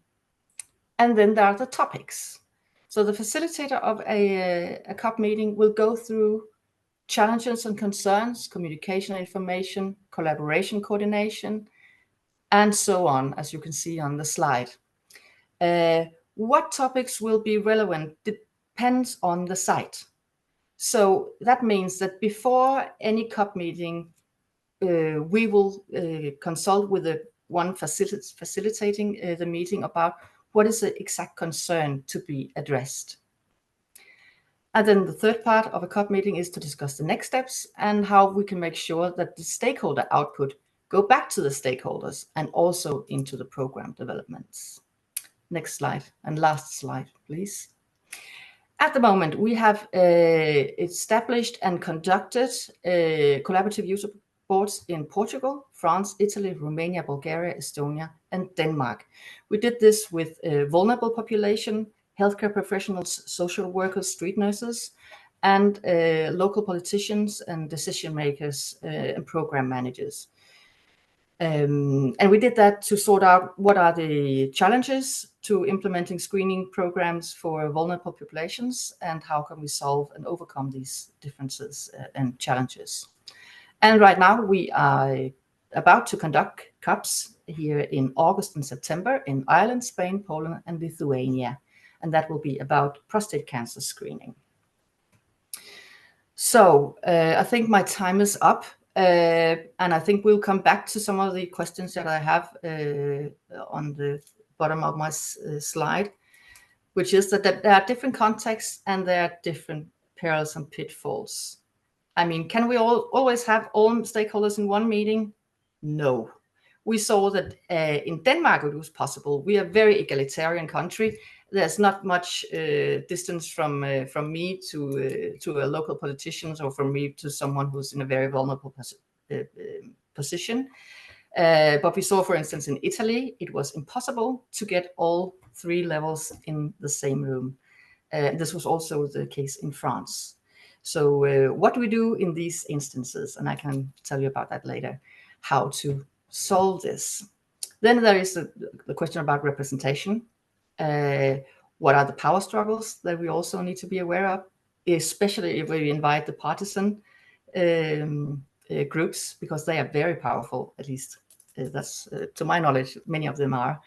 then there are the topics. So the facilitator of a COP meeting will go through challenges and concerns, communication information, collaboration coordination, and so on, as you can see on the slide. What topics will be relevant depends on the site. So that means that before any COP meeting, we will consult with the one facilitating the meeting about what is the exact concern to be addressed. And then the third part of a COP meeting is to discuss the next steps and how we can make sure that the stakeholder output go back to the stakeholders and also into the program developments. Next slide, and last slide, please. At the moment, we have established and conducted collaborative user boards in Portugal, France, Italy, Romania, Bulgaria, Estonia, and Denmark. We did this with vulnerable population, healthcare professionals, social workers, street nurses, and local politicians and decision makers and program managers. And we did that to sort out what are the challenges to implementing screening programs for vulnerable populations and how can we solve and overcome these differences and challenges. And right now we are about to conduct COPs here in August and September in Ireland, Spain, Poland, and Lithuania. And that will be about prostate cancer screening. So I think my time is up. And I think we'll come back to some of the questions that I have on the bottom of my slide, which is that there are different contexts and there are different perils and pitfalls. I mean, can we always have all stakeholders in one meeting? No. We saw that in Denmark it was possible. We are a very egalitarian country. There's not much distance from me to a local politician, or from me to someone who's in a very vulnerable position. But we saw, for instance, in Italy, it was impossible to get all 3 levels in the same room. This was also the case in France. So what do we do in these instances? And I can tell you about that later, how to solve this. Then there is the question about representation. What are the power struggles that we also need to be aware of, especially if we invite the partisan groups, because they are very powerful, at least that's to my knowledge, many of them are.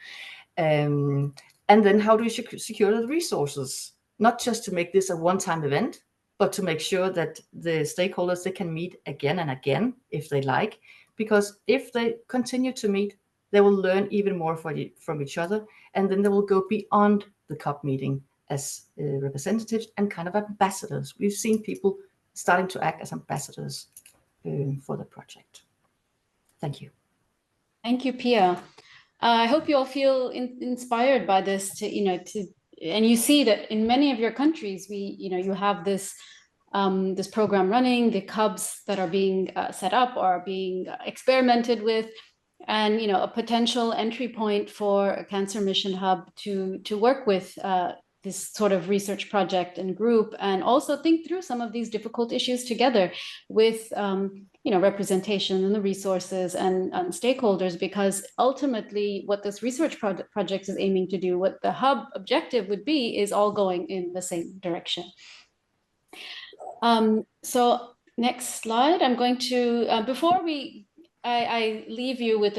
And then how do we secure the resources, not just to make this a one-time event, but to make sure that the stakeholders, they can meet again and again if they like, because if they continue to meet, they will learn even more from each other, and then they will go beyond the COP meeting as representatives and kind of ambassadors. We've seen people starting to act as ambassadors for the project. Thank you. Thank you, Pia. I hope you all feel inspired by this and you see that in many of your countries, you have this this program running, the CUBs that are being set up or are being experimented with, and a potential entry point for a Cancer Mission Hub to work with this sort of research project and group, and also think through some of these difficult issues together with representation and the resources and stakeholders, because ultimately what this research project is aiming to do, what the hub objective would be, is all going in the same direction. So next slide, I'm going to, before I leave you with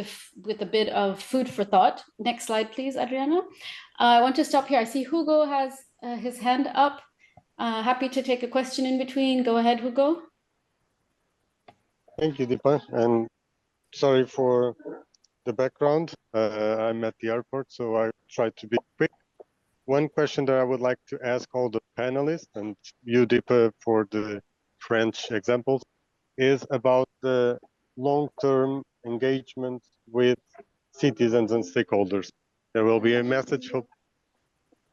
a bit of food for thought. Next slide, please, Adriana. I want to stop here. I see Hugo has his hand up. Happy to take a question in between. Go ahead, Hugo. Thank you, Dheepa, and sorry for the background. I'm at the airport, so I try to be quick. One question that I would like to ask all the panelists, and you, Dheepa, for the French examples, is about the long-term engagement with citizens and stakeholders. There will be a message for...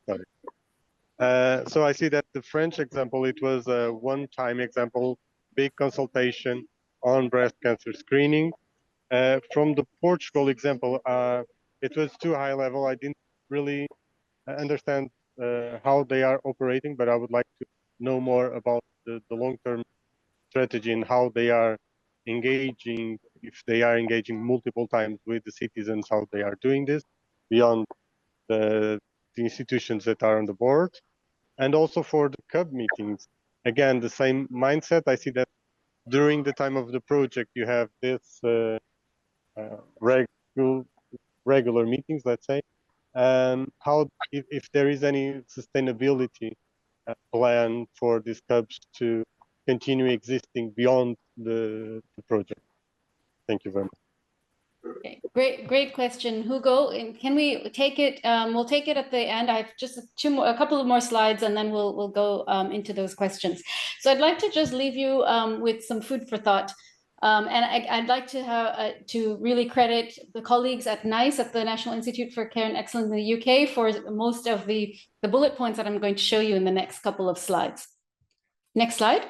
Sorry. So I see that the French example, it was a one-time example, big consultation on breast cancer screening. From the Portugal example, it was too high level. I didn't really understand how they are operating, but I would like to know more about the long-term strategy and how they are engaging, if they are engaging multiple times with the citizens, how they are doing this beyond the institutions that are on the board. And also for the CUB meetings, again, the same mindset. I see that during the time of the project, you have this regular meetings, let's say. How, if there is any sustainability plan for these CUBs to continue existing beyond the project? Thank you very much. Okay. Great question, Hugo. And can we take it? We'll take it at the end. I have just a couple of more slides, and then we'll go into those questions. So I'd like to just leave you with some food for thought. And I'd like to really credit the colleagues at NICE, at the National Institute for Care and Excellence in the UK, for most of the bullet points that I'm going to show you in the next couple of slides. Next slide.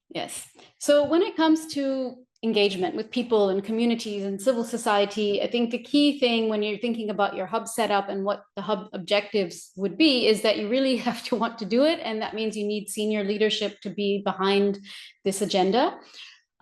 Yes. So when it comes to engagement with people and communities and civil society, I think the key thing when you're thinking about your hub setup and what the hub objectives would be is that you really have to want to do it. And that means you need senior leadership to be behind this agenda.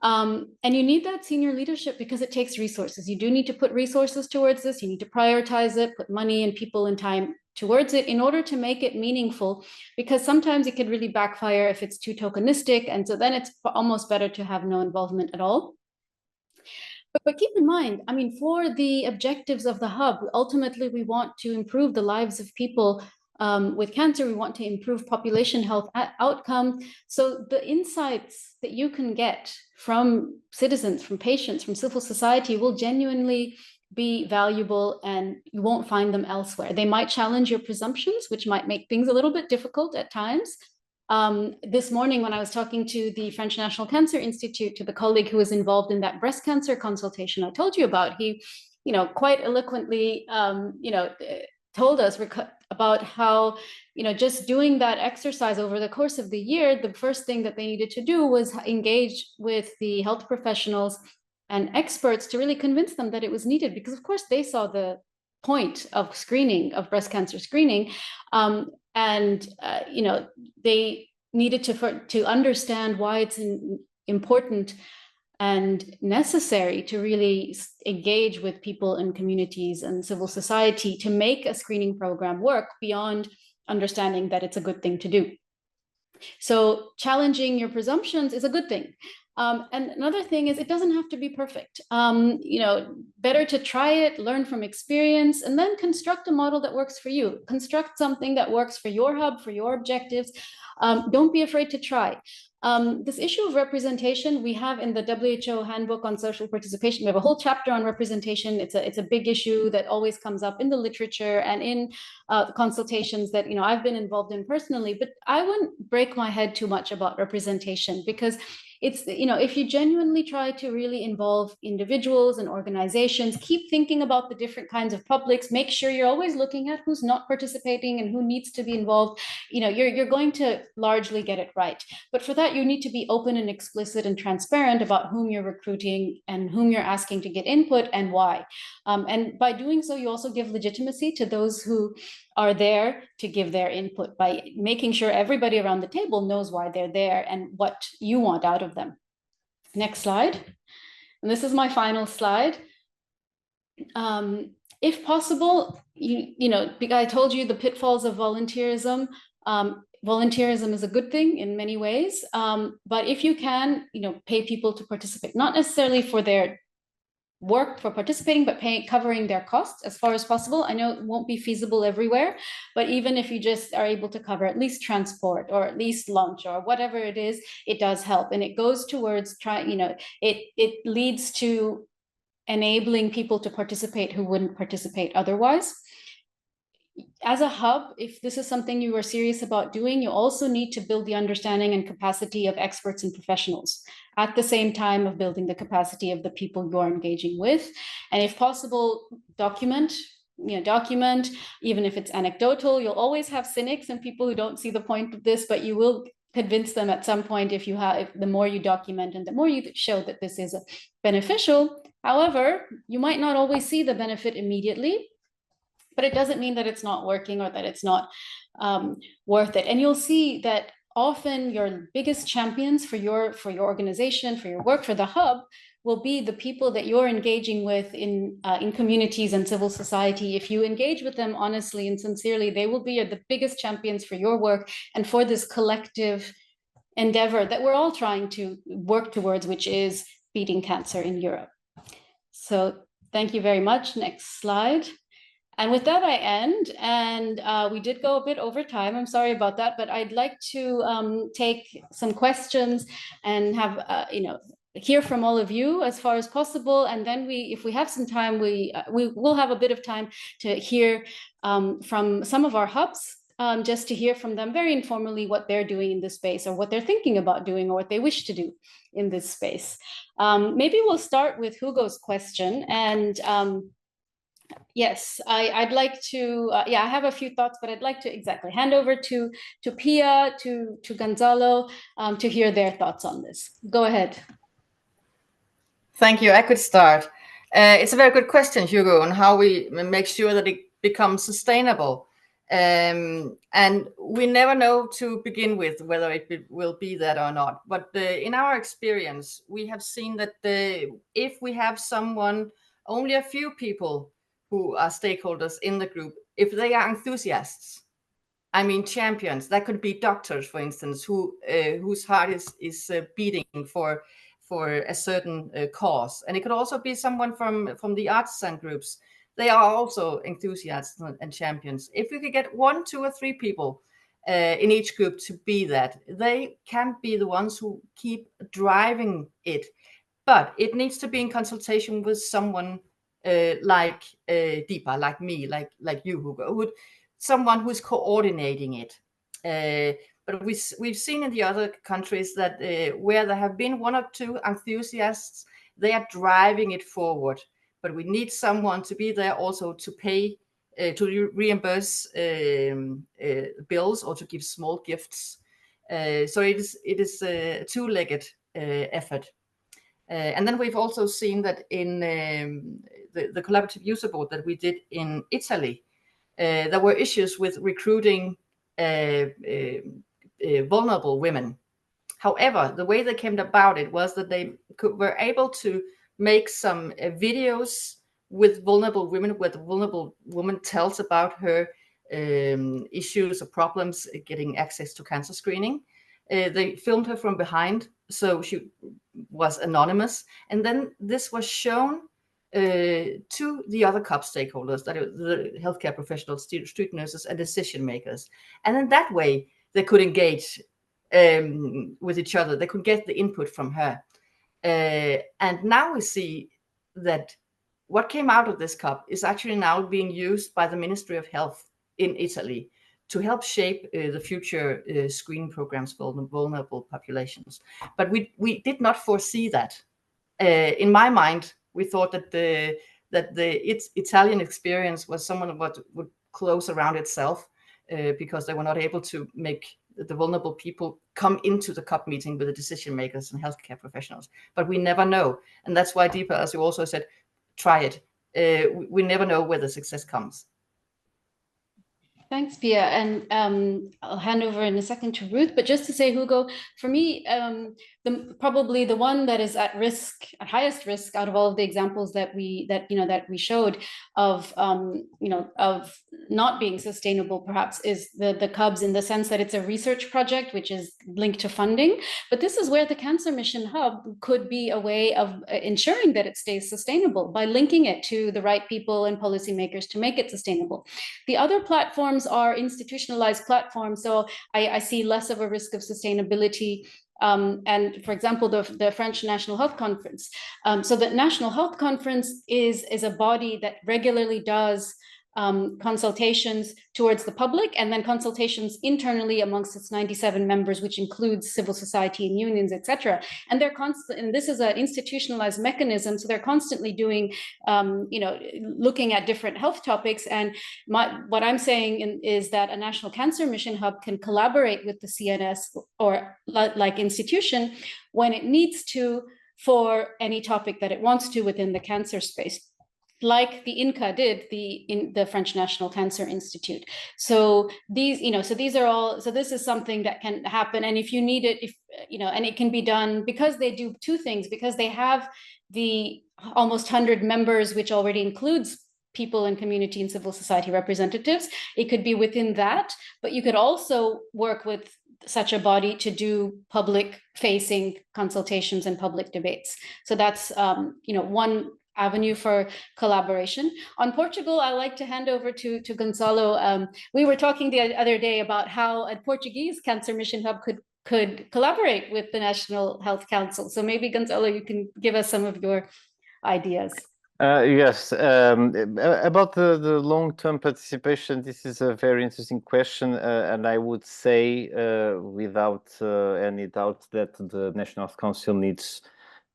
And you need that senior leadership because it takes resources. You do need to put resources towards this. You need to prioritize it, put money and people and time towards it in order to make it meaningful, because sometimes it could really backfire if it's too tokenistic. And so then it's almost better to have no involvement at all. But keep in mind, I mean, for the objectives of the hub, ultimately we want to improve the lives of people with cancer. We want to improve population health outcome. So the insights that you can get from citizens, from patients, from civil society will genuinely be valuable, and you won't find them elsewhere. They might challenge your presumptions, which might make things a little bit difficult at times. This morning, when I was talking to the French National Cancer Institute, to the colleague who was involved in that breast cancer consultation I told you about, he, quite eloquently, told us about how, just doing that exercise over the course of the year, the first thing that they needed to do was engage with the health professionals and experts to really convince them that it was needed, because of course they saw the point of screening, of breast cancer screening, they needed to understand why it's important and necessary to really engage with people in communities and civil society to make a screening program work beyond understanding that it's a good thing to do. So challenging your presumptions is a good thing. And another thing is, it doesn't have to be perfect. Better to try it, learn from experience, and then construct a model that works for you. Construct something that works for your hub, for your objectives. Don't be afraid to try. This issue of representation, we have in the WHO Handbook on Social Participation. We have a whole chapter on representation. It's a big issue that always comes up in the literature and in consultations that I've been involved in personally. But I wouldn't break my head too much about representation, because it's, if you genuinely try to really involve individuals and organizations, keep thinking about the different kinds of publics, make sure you're always looking at who's not participating and who needs to be involved, you're going to largely get it right. But for that, you need to be open and explicit and transparent about whom you're recruiting and whom you're asking to get input and why. And by doing so, you also give legitimacy to those who are there to give their input, by making sure everybody around the table knows why they're there and what you want out of them. Next slide. And this is my final slide. If possible, I told you the pitfalls of volunteerism. Volunteerism is a good thing in many ways, but if you can, pay people to participate, not necessarily for their work for participating, but covering their costs as far as possible. I know it won't be feasible everywhere, but even if you just are able to cover at least transport or at least lunch or whatever it is, it does help. And it goes towards it leads to enabling people to participate who wouldn't participate otherwise. As a hub, if this is something you are serious about doing, you also need to build the understanding and capacity of experts and professionals at the same time of building the capacity of the people you are engaging with. And if possible, document, even if it's anecdotal. You'll always have cynics and people who don't see the point of this, but you will convince them at some point if the more you document and the more you show that this is beneficial. However, you might not always see the benefit immediately, but it doesn't mean that it's not working or that it's not worth it. And you'll see that often your biggest champions for your organization, for your work, for the hub, will be the people that you're engaging with in communities and civil society. If you engage with them honestly and sincerely, they will be the biggest champions for your work and for this collective endeavor that we're all trying to work towards, which is beating cancer in Europe. So thank you very much. Next slide. And with that, I end. And we did go a bit over time. I'm sorry about that, but I'd like to take some questions and have, hear from all of you as far as possible. And then if we have some time, we will have a bit of time to hear from some of our hubs, just to hear from them very informally what they're doing in this space or what they're thinking about doing or what they wish to do in this space. Maybe we'll start with Hugo's question. And yes, I'd like to, I have a few thoughts, but I'd like to hand over to Pia, to Gonçalo, to hear their thoughts on this. Go ahead. Thank you. I could start. It's a very good question, Hugo, on how we make sure that it becomes sustainable. And we never know to begin with whether it will be that or not. But in our experience, we have seen that if we have only a few people who are stakeholders in the group, if they are enthusiasts, I mean champions, that could be doctors, for instance, whose heart is beating for a certain cause, and it could also be someone from the artisan groups. They are also enthusiasts and champions. If we could get 1, 2, or 3 people in each group to be that, they can be the ones who keep driving it. But it needs to be in consultation with someone like Dheepa, like me, like you, Hugo, someone who's coordinating it. But we've seen in the other countries that where there have been 1 or 2 enthusiasts, they are driving it forward. But we need someone to be there also to pay, to reimburse bills or to give small gifts. So it is a 2-legged effort. And then we've also seen that in the collaborative user board that we did in Italy, there were issues with recruiting vulnerable women. However, the way they came about it was that they were able to make some videos with vulnerable women, where the vulnerable woman tells about her issues or problems getting access to cancer screening. They filmed her from behind, so she was anonymous. And then this was shown to the other COP stakeholders, that the healthcare professionals, street nurses, and decision makers. And in that way, they could engage with each other. They could get the input from her. And now we see that what came out of this COP is actually now being used by the Ministry of Health in Italy to help shape the future screening programs for vulnerable populations. But we did not foresee that. In my mind, we thought that the Italian experience was someone what would close around itself because they were not able to make the vulnerable people come into the COP meeting with the decision makers and healthcare professionals. But we never know. And that's why, Dheepa, as you also said, try it. We never know where the success comes. Thanks, Pia. And I'll hand over in a second to Ruth. But just to say, Hugo, for me, probably the one that is at risk, at highest risk, out of all of the examples that we showed of of not being sustainable, perhaps, is the Cubs, in the sense that it's a research project which is linked to funding. But this is where the Cancer Mission Hub could be a way of ensuring that it stays sustainable by linking it to the right people and policymakers to make it sustainable. The other platforms are institutionalized platforms, so I see less of a risk of sustainability. And for example, the French National Health Conference. So the National Health Conference is a body that regularly does consultations towards the public, and then consultations internally amongst its 97 members, which includes civil society and unions, etc. And they're constant, and this is an institutionalized mechanism, so they're constantly doing, looking at different health topics. And what I'm saying is that a National Cancer Mission Hub can collaborate with the CNS or like institution when it needs to for any topic that it wants to within the cancer space, like the INCA did, the French National Cancer Institute. So these are all. So this is something that can happen, and if you need it, and it can be done because they do 2 things. Because they have the almost 100 members, which already includes people in community and civil society representatives. It could be within that, but you could also work with such a body to do public-facing consultations and public debates. So that's one avenue for collaboration. On Portugal, I like to hand over to Gonçalo. We were talking the other day about how a Portuguese Cancer Mission Hub could collaborate with the National Health Council. So maybe, Gonçalo, you can give us some of your ideas. Yes, about the long-term participation, this is a very interesting question, and I would say without any doubt that the National Health Council needs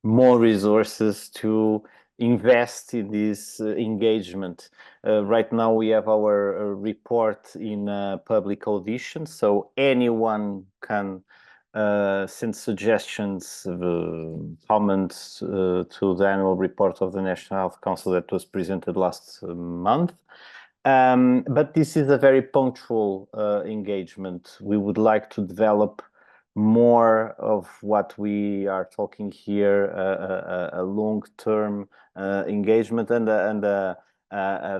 more resources to invest in this engagement. Right now we have our report in public audition, so anyone can send suggestions, comments to the annual report of the National Health Council that was presented last month. But this is a very punctual engagement. We would like to develop more of what we are talking here, a long-term engagement and a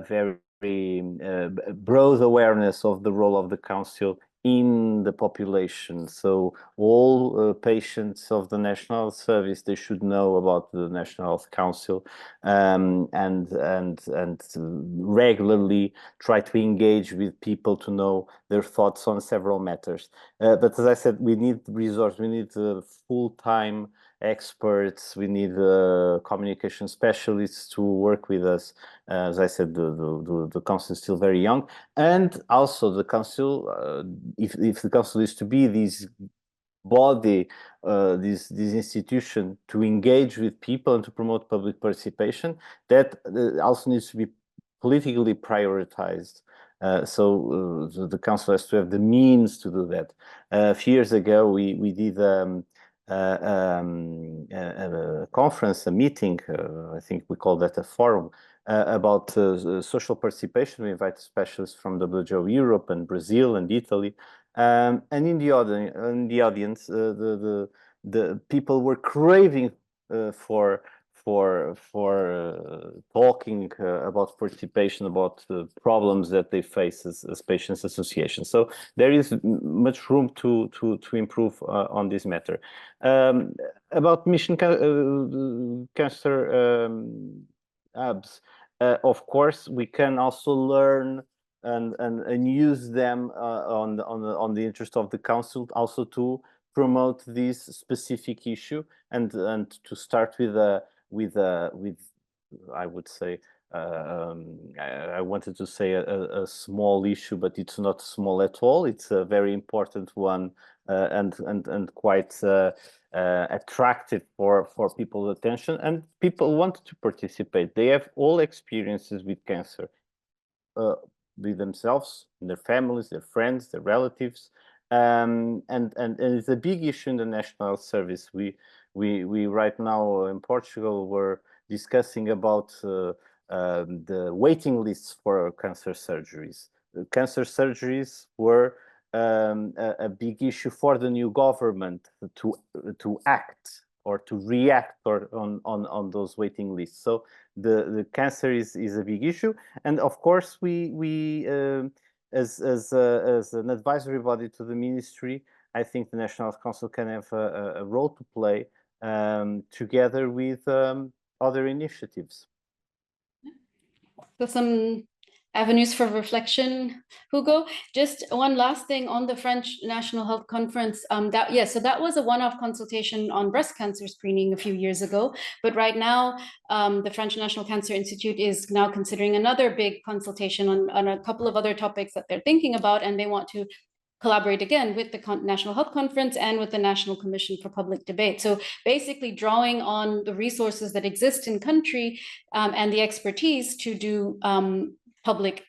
very broad awareness of the role of the Council in the population. So all patients of the National Health Service, they should know about the National Health Council, and regularly try to engage with people to know their thoughts on several matters. But as I said, we need resources, we need full-time experts, we need communication specialists to work with us. As I said, the council is still very young, and also the council, if the council is to be this body, this institution to engage with people and to promote public participation, that also needs to be politically prioritized. So the council has to have the means to do that. A few years ago, we did a conference, a meeting, I think we call that a forum, about social participation. We invited specialists from WHO Europe and Brazil and Italy. And in the audience, the people were craving for talking about participation, about the problems that they face as patients' associations. So there is much room to improve on this matter. About mission cancer hubs, of course, we can also learn and use them on the interest of the council, also to promote this specific issue, and to start with I would say, I wanted to say a small issue, but it's not small at all. It's a very important one, and quite attractive for people's attention, and people want to participate. They have all experiences with cancer, with themselves, their families, their friends, their relatives, and it's a big issue in the National Health Service. We right now in Portugal, we're discussing about the waiting lists for cancer surgeries. Cancer surgeries were a big issue for the new government to act or to react on those waiting lists. So the cancer is a big issue, and of course we as an advisory body to the ministry, I think the National Health Council can have a role to play, together with other initiatives. So some avenues for reflection, Hugo. Just one last thing on the French National Health Conference. So that was a one-off consultation on breast cancer screening a few years ago. But right now, the French National Cancer Institute is now considering another big consultation on a couple of other topics that they're thinking about, and they want to collaborate again with the National Health Conference and with the National Commission for Public Debate. So basically drawing on the resources that exist in country and the expertise to do public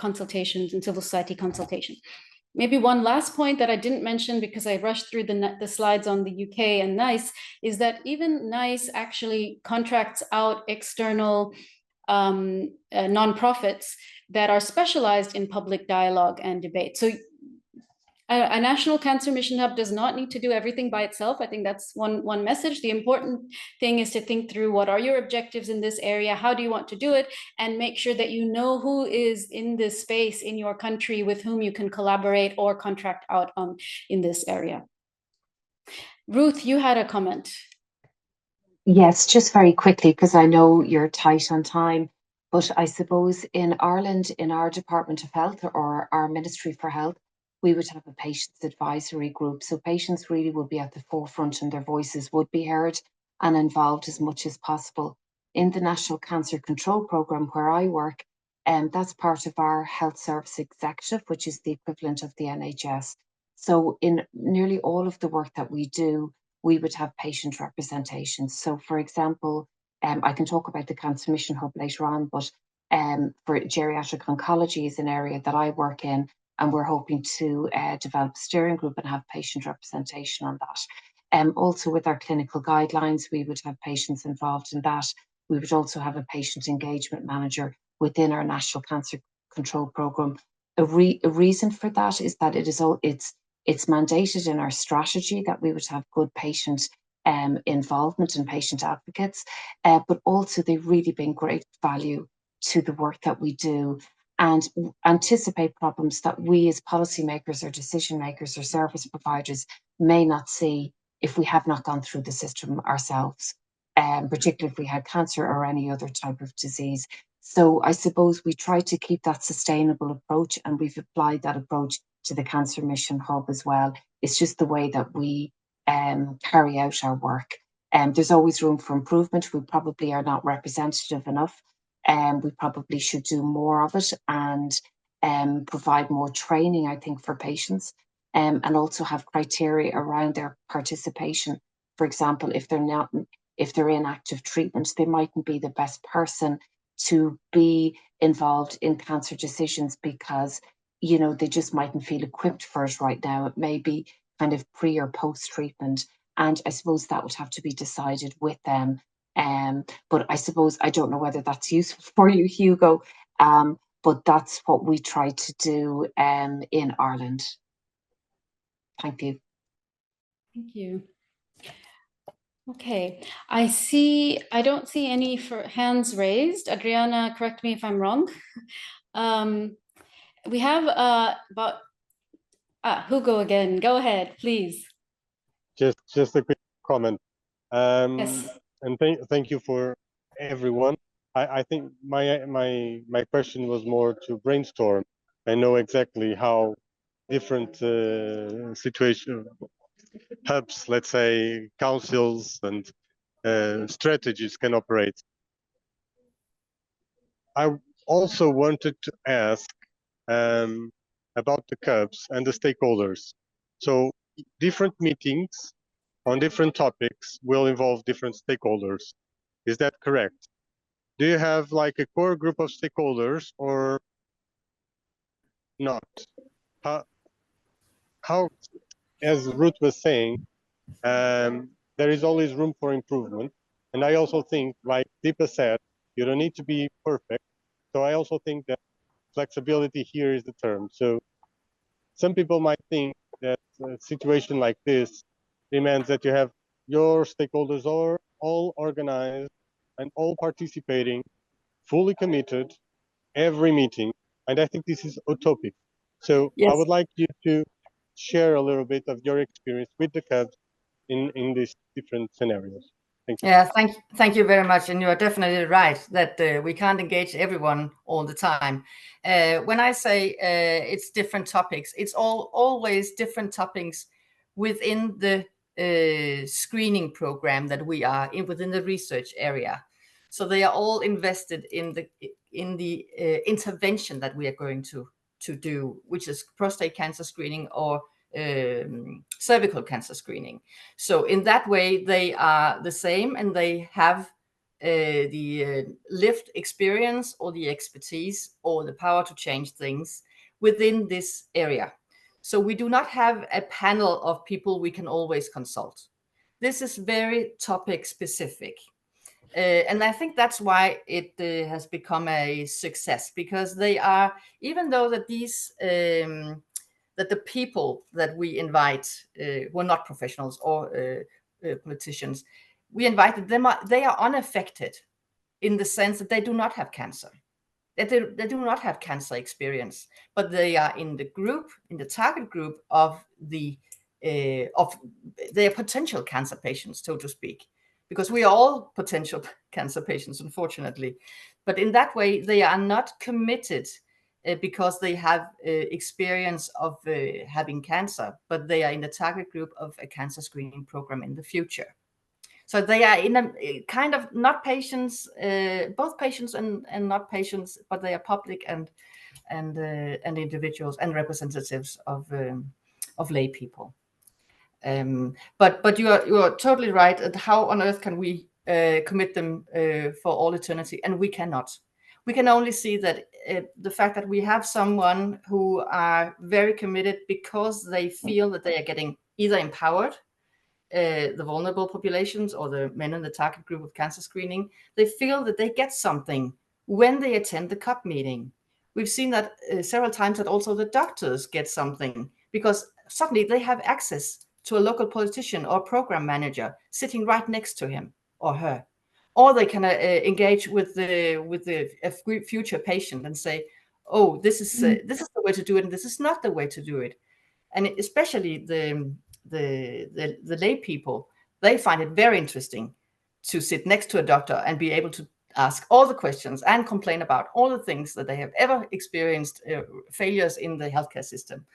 consultations and civil society consultation. Maybe one last point that I didn't mention because I rushed through the slides on the UK and NICE is that even NICE actually contracts out external nonprofits that are specialized in public dialogue and debate. So a National Cancer Mission Hub does not need to do everything by itself. I think that's one message. The important thing is to think through what are your objectives in this area, how do you want to do it, and make sure that you know who is in this space in your country with whom you can collaborate or contract out in this area. Ruth, you had a comment. Yes, just very quickly, because I know you're tight on time, but I suppose in Ireland, in our Department of Health or our Ministry for Health, we would have a patients advisory group. So patients really would be at the forefront and their voices would be heard and involved as much as possible. In the National Cancer Control Programme where I work, that's part of our Health Service Executive, which is the equivalent of the NHS. So in nearly all of the work that we do, we would have patient representation. So for example, I can talk about the Cancer Mission Hub later on, but for geriatric oncology is an area that I work in, and we're hoping to develop a steering group and have patient representation on that. Also with our clinical guidelines, we would have patients involved in that. We would also have a patient engagement manager within our National Cancer Control Programme. A reason for that is that it's mandated in our strategy that we would have good patient involvement and patient advocates, but also they've really been great value to the work that we do. and anticipate problems that we as policymakers or decision makers or service providers may not see if we have not gone through the system ourselves, particularly if we had cancer or any other type of disease. So I suppose we try to keep that sustainable approach, and we've applied that approach to the Cancer Mission Hub as well. It's just the way that we carry out our work. There's always room for improvement. We probably are not representative enough. We probably should do more of it and provide more training, I think, for patients, and also have criteria around their participation. For example, if they're in active treatment, they mightn't be the best person to be involved in cancer decisions because, you know, they just mightn't feel equipped for it right now. It may be kind of pre or post treatment. And I suppose that would have to be decided with them. But I suppose, I don't know whether that's useful for you, Hugo, but that's what we try to do in Ireland. Thank you. Thank you. Okay, I don't see any hands raised. Adriana, correct me if I'm wrong. We have Hugo again. Go ahead, please. Just a quick comment. Yes. And thank you for everyone. I think my question was more to brainstorm. I know exactly how different situation hubs, let's say councils and strategies can operate. I also wanted to ask about the hubs and the stakeholders. So different meetings on different topics will involve different stakeholders. Is that correct? Do you have like a core group of stakeholders or not? How as Ruth was saying, there is always room for improvement. And I also think, like Dheepa said, you don't need to be perfect. So I also think that flexibility here is the term. So some people might think that a situation like this demands that you have your stakeholders all organized and all participating, fully committed, every meeting. And I think this is utopic. So Yes. I would like you to share a little bit of your experience with the CUBs in these different scenarios. Thank you. Yeah, thank you very much. And you are definitely right that we can't engage everyone all the time. When I say it's different topics, it's always different topics within the screening program that we are in within the research area. So they are all invested in the intervention that we are going to do, which is prostate cancer screening or cervical cancer screening. So in that way, they are the same, and they have the lived experience or the expertise or the power to change things within this area. So we do not have a panel of people we can always consult. This is very topic specific. And I think that's why it has become a success, because they are, even though that these that the people that we invite were not professionals or politicians, we invited them. They are unaffected in the sense that they do not have cancer, that they do not have cancer experience, but they are in the group, in the target group of their potential cancer patients, so to speak, because we are all potential cancer patients, unfortunately. But in that way, they are not committed because they have experience of having cancer, but they are in the target group of a cancer screening program in the future. So they are in a kind of not patients, both patients and not patients, but they are public and individuals and representatives of lay people. But you are totally right. And how on earth can we commit them for all eternity? And we cannot. We can only see that the fact that we have someone who are very committed because they feel that they are getting either empowered, the vulnerable populations or the men in the target group of cancer screening, they feel that they get something when they attend the CUP meeting. We've seen that several times, that also the doctors get something because suddenly they have access to a local politician or program manager sitting right next to him or her. Or they can engage with the future patient and say, oh, this is the way to do it, and this is not the way to do it. And especially the lay people, they find it very interesting to sit next to a doctor and be able to ask all the questions and complain about all the things that they have ever experienced, failures in the healthcare system.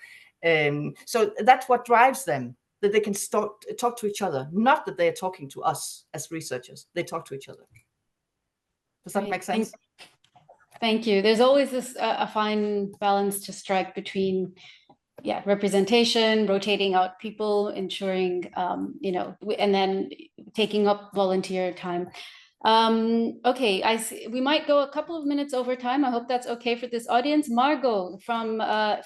So that's what drives them, that they can talk to each other, not that they are talking to us as researchers. They talk to each other. Does that make sense? Thank you. There's always this a fine balance to strike between, yeah, representation, rotating out people, ensuring, you know, and then taking up volunteer time. Okay, I see. We might go a couple of minutes over time. I hope that's okay for this audience. Margot from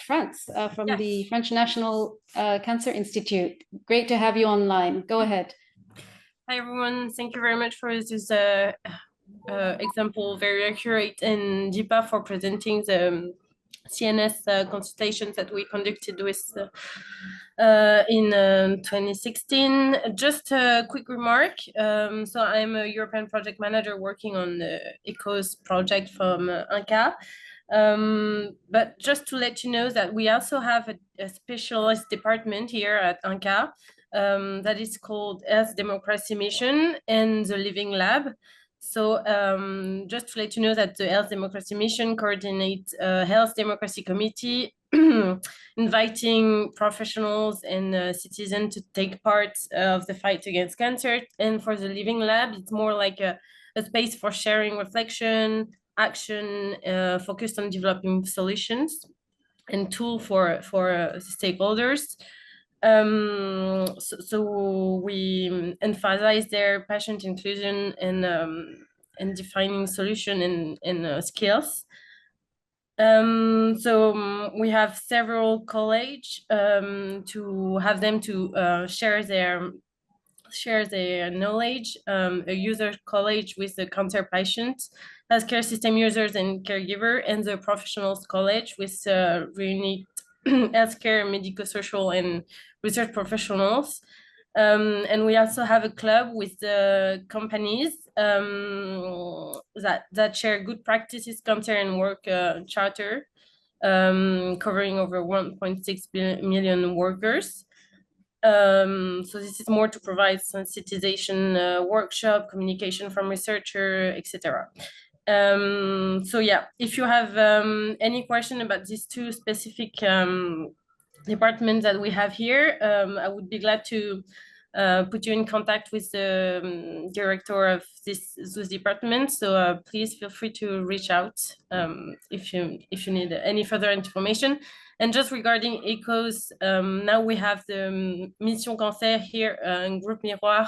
France, from Yes. the French National Cancer Institute. Great to have you online. Go ahead. Hi, everyone. Thank you very much for this example, very accurate, and Dheepa for presenting the CNS consultations that we conducted with in 2016. Just a quick remark. So I'm a European project manager working on the ECOS project from INCA. But just to let you know that we also have a specialist department here at INCA that is called Health Democracy Mission and the Living Lab. So just to let you know that the Health Democracy Mission coordinates a Health Democracy Committee, inviting professionals and citizens to take part of the fight against cancer. And for the Living Lab, it's more like a space for sharing so action focused on developing solutions and tool for stakeholders. So we emphasize their patient inclusion and defining solution and skills. So we have several colleagues to have them to share their knowledge, a user college with the cancer patients, healthcare system users and caregiver, and the professionals college with reunite healthcare, medico-social and research professionals. And we also have a club with the companies that share good practices, cancer and work charter, covering over 1.6 million workers. So this is more to provide sensitization workshop, communication from researcher, etc. So yeah, if you have any question about these two specific departments that we have here, I would be glad to put you in contact with the director of those departments. So please feel free to reach out if you need any further information. And just regarding ECOS, now we have the Mission Cancer here in Groupe Miroir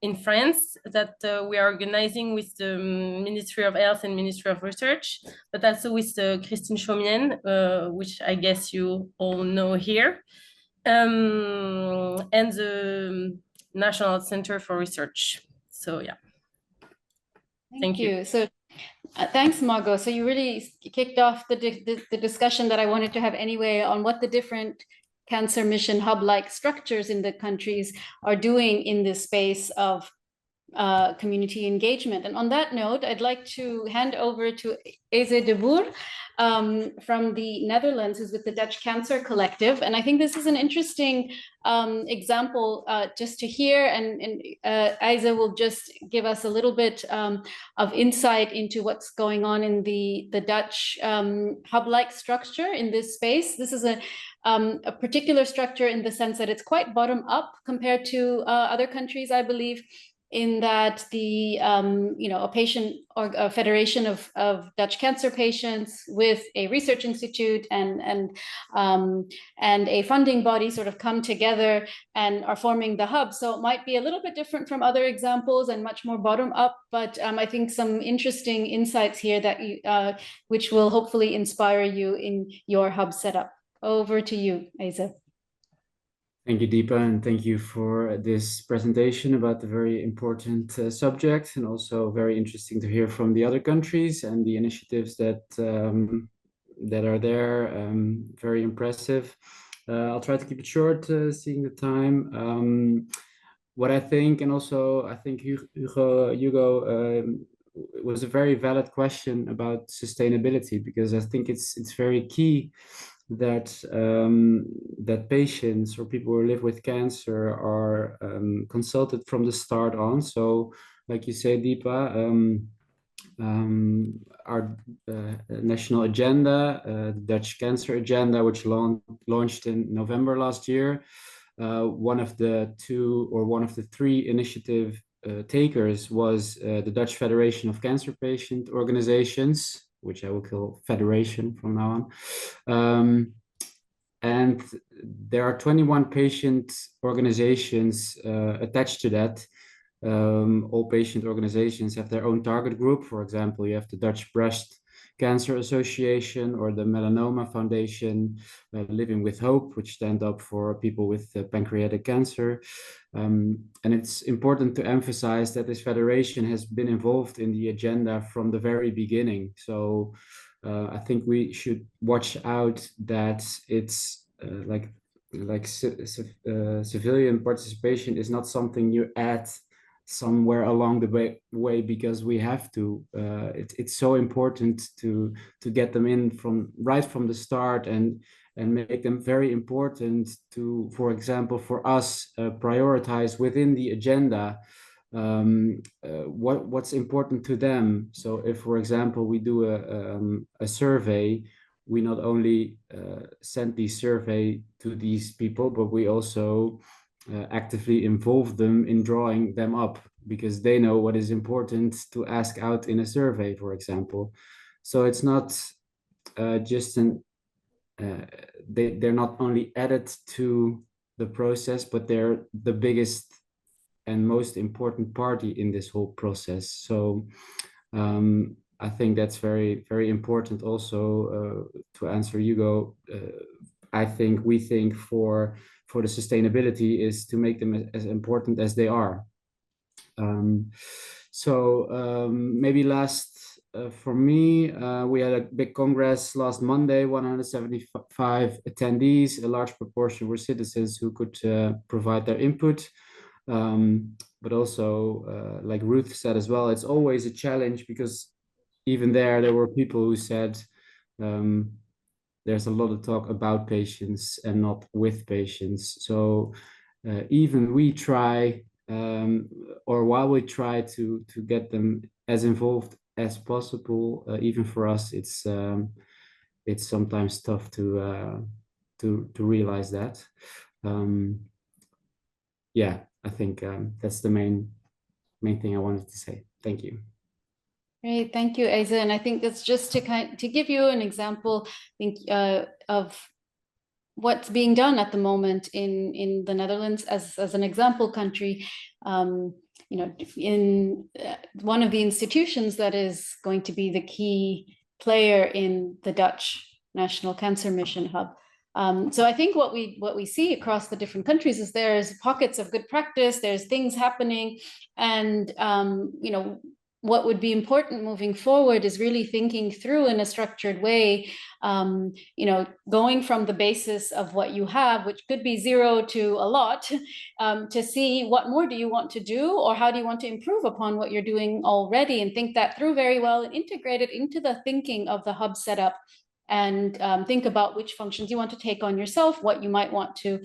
in France that we are organizing with the Ministry of Health and Ministry of Research, but also with Christine Chaumienne, which I guess you all know here, and the National Center for Research. So yeah. Thank you. So thanks, Margot. So you really kicked off the discussion that I wanted to have anyway on what the different cancer mission hub-like structures in the countries are doing in this space of community engagement. And on that note, I'd like to hand over to Eze de Boer from the Netherlands, who's with the Dutch Cancer Collective. And I think this is an interesting example just to hear, and Eze will just give us a little bit of insight into what's going on in the Dutch hub-like structure in this space. This is a particular structure in the sense that it's quite bottom-up compared to other countries, I believe, in that the a patient or a federation of Dutch cancer patients with a research institute and a funding body sort of come together and are forming the hub. So it might be a little bit different from other examples and much more bottom up, but I think some interesting insights here that which will hopefully inspire you in your hub setup. Over to you, Eze. Thank you, Dheepa, and thank you for this presentation about the very important subject, and also very interesting to hear from the other countries and the initiatives that that are there. Very impressive. I'll try to keep it short, seeing the time. What I think, and also I think Hugo it was a very valid question about sustainability, because I think it's very key that that patients or people who live with cancer are consulted from the start on. So, like you say, Dheepa, our national agenda, the Dutch Cancer Agenda, which launched in November last year, one of the three initiative takers was the Dutch Federation of Cancer Patient Organizations, which I will call Federation from now on. And there are 21 patient organizations attached to that. All patient organizations have their own target group. For example, you have the Dutch Breast Cancer Association or the Melanoma Foundation, Living with Hope, which stand up for people with pancreatic cancer. And it's important to emphasize that this federation has been involved in the agenda from the very beginning. So I think we should watch out that it's civilian participation is not something you add somewhere along the way because we have to. It's so important to get them in right from the start and make them very important to, for example, for us, prioritize within the agenda what's important to them. So if, for example, we do a survey, we not only send the survey to these people, but we also actively involve them in drawing them up, because they know what is important to ask out in a survey, for example. So it's not just they're not only added to the process, but they're the biggest and most important party in this whole process. So I think that's very, very important also to answer Hugo. We think for the sustainability is to make them as important as they are. Maybe last for me, we had a big congress last Monday, 175 attendees, a large proportion were citizens who could provide their input. But also, like Ruth said as well, it's always a challenge because even there were people who said there's a lot of talk about patients and not with patients. So even we try, or while we try to get them as involved as possible, even for us, it's sometimes tough to realize that. Yeah, I think that's the main thing I wanted to say. Thank you. Great, thank you, Asa. And I think that's just to give you an example, of what's being done at the moment in the Netherlands as an example country. In one of the institutions that is going to be the key player in the Dutch National Cancer Mission Hub. So I think what we see across the different countries is there's pockets of good practice, there's things happening, and what would be important moving forward is really thinking through in a structured way, going from the basis of what you have, which could be 0 to a lot, to see what more do you want to do, or how do you want to improve upon what you're doing already, and think that through very well and integrate it into the thinking of the hub setup. And think about which functions you want to take on yourself, what you might want to,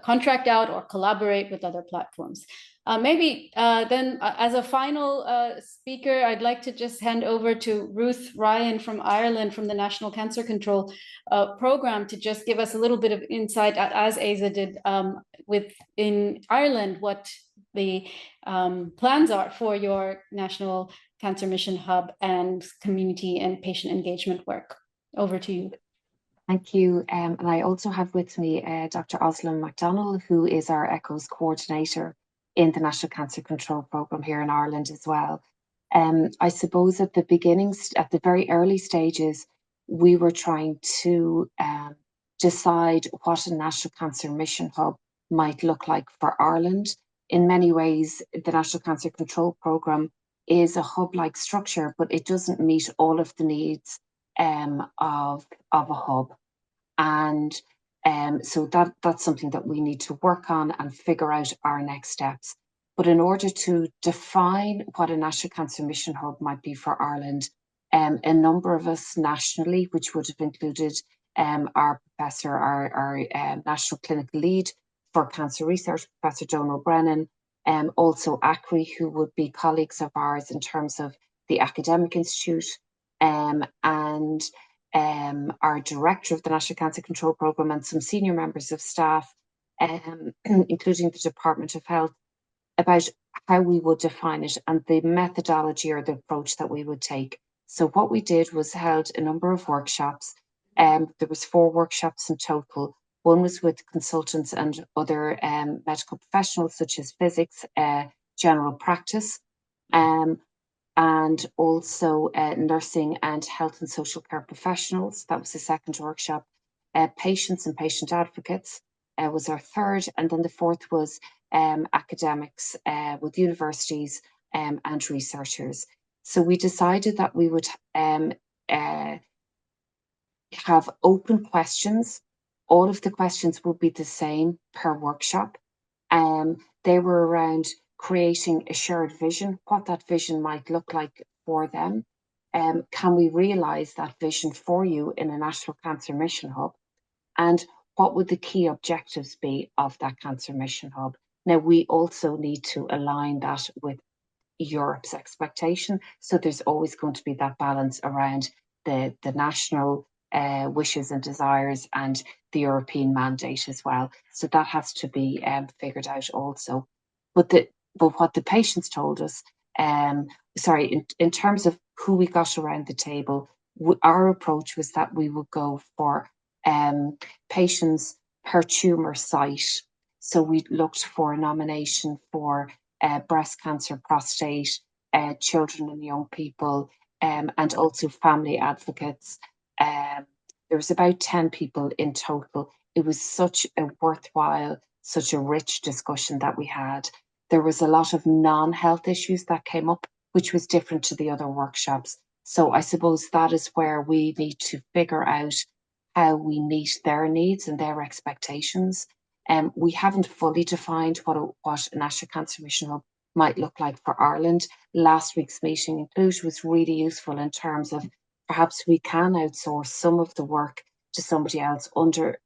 contract out or collaborate with other platforms. Maybe then as a final speaker, I'd like to just hand over to Ruth Ryan from Ireland, from the National Cancer Control Program, to just give us a little bit of insight, as Asa did, in Ireland, what the plans are for your National Cancer Mission Hub and community and patient engagement work. Over to you. Thank you. And I also have with me Dr. Oslan MacDonald, who is our ECHOS coordinator in the National Cancer Control Programme here in Ireland as well. I suppose at the very early stages, we were trying to decide what a National Cancer Mission Hub might look like for Ireland. In many ways, the National Cancer Control Programme is a hub-like structure, but it doesn't meet all of the needs of a hub. And so that's something that we need to work on and figure out our next steps. But in order to define what a National Cancer Mission Hub might be for Ireland, a number of us nationally, which would have included our professor, our national clinical lead for cancer research, Professor Donal Brennan, also ACRI, who would be colleagues of ours in terms of the academic institute, and our director of the National Cancer Control Programme, and some senior members of staff, including the Department of Health, about how we would define it and the methodology or the approach that we would take. So what we did was held a number of workshops. There was 4 workshops in total. One was with consultants and other medical professionals, such as physics, general practice, and also nursing and health and social care professionals. That was the second workshop. Patients and patient advocates was our third. And then the fourth was academics with universities and researchers. So we decided that we would have open questions. All of the questions would be the same per workshop. They were around creating a shared vision, what that vision might look like for them. Can we realise that vision for you in a National Cancer Mission Hub? And what would the key objectives be of that Cancer Mission Hub? Now, we also need to align that with Europe's expectation. So there's always going to be that balance around the national wishes and desires and the European mandate as well. So that has to be figured out also. But what the patients told us, in terms of who we got around the table, our approach was that we would go for patients per tumour site. So we looked for a nomination for breast cancer, prostate, children and young people, and also family advocates. There was about 10 people in total. It was such a worthwhile, such a rich discussion that we had. There was a lot of non-health issues that came up, which was different to the other workshops. So I suppose that is where we need to figure out how we meet their needs and their expectations. We haven't fully defined what a National Cancer Mission Hub might look like for Ireland. Last week's meeting in Cluj was really useful in terms of perhaps we can outsource some of the work to somebody else under,